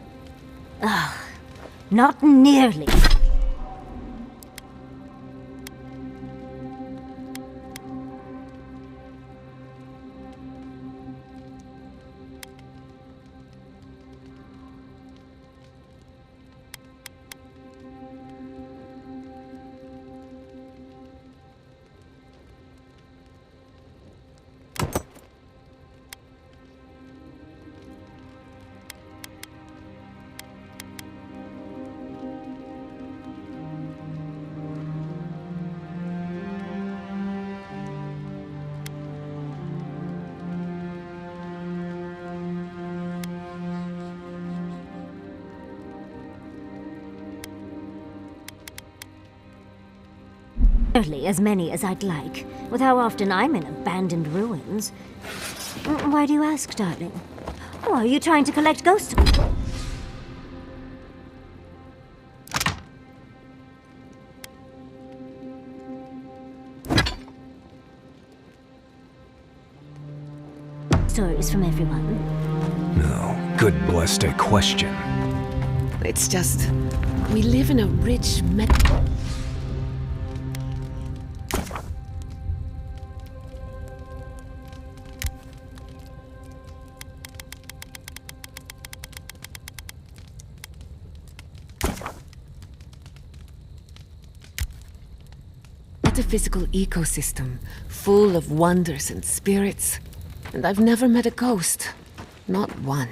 Not nearly. Nearly as many as I'd like, with how often I'm in abandoned ruins. Why do you ask, darling? Oh, are you trying to collect ghosts? Stories from everyone. No, good blessed a question. It's just, we live in a rich metaphysical ecosystem, full of wonders and spirits. And I've never met a ghost. Not one.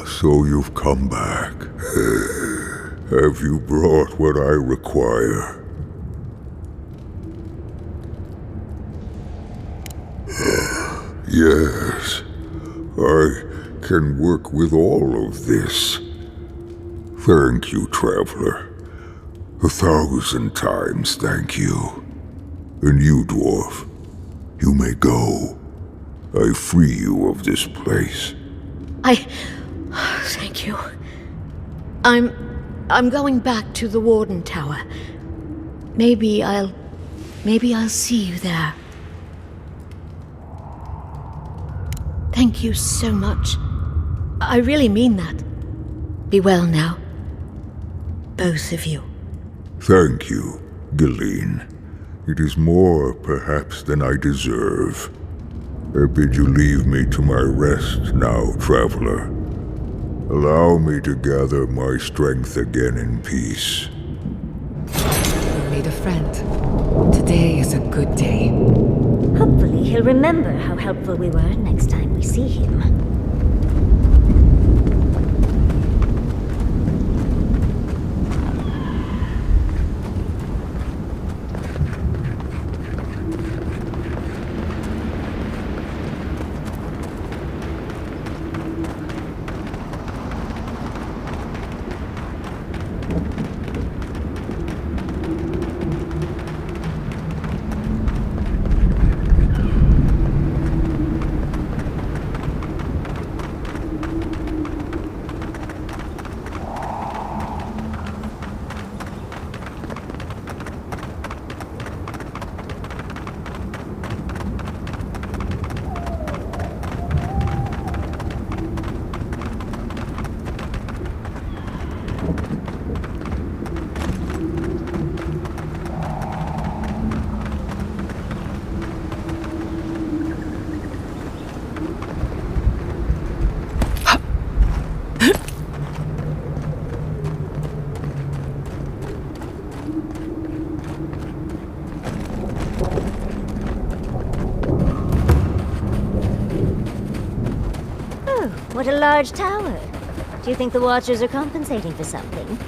So you've come back. Have you brought what I require? Yes, I can work with all of this. Thank you, traveler. 1,000 times thank you. And you, dwarf, you may go. I free you of this place. Thank you. I'm going back to the Warden Tower. Maybe I'll see you there. Thank you so much. I really mean that. Be well now. both of you. Thank you, Galeen. It is more, perhaps, than I deserve. I bid you leave me to my rest now, traveler. Allow me to gather my strength again in peace. We made a friend. Today is a good day. Hopefully he'll remember how helpful we were next time we see him. What a large tower. Do you think the Watchers are compensating for something?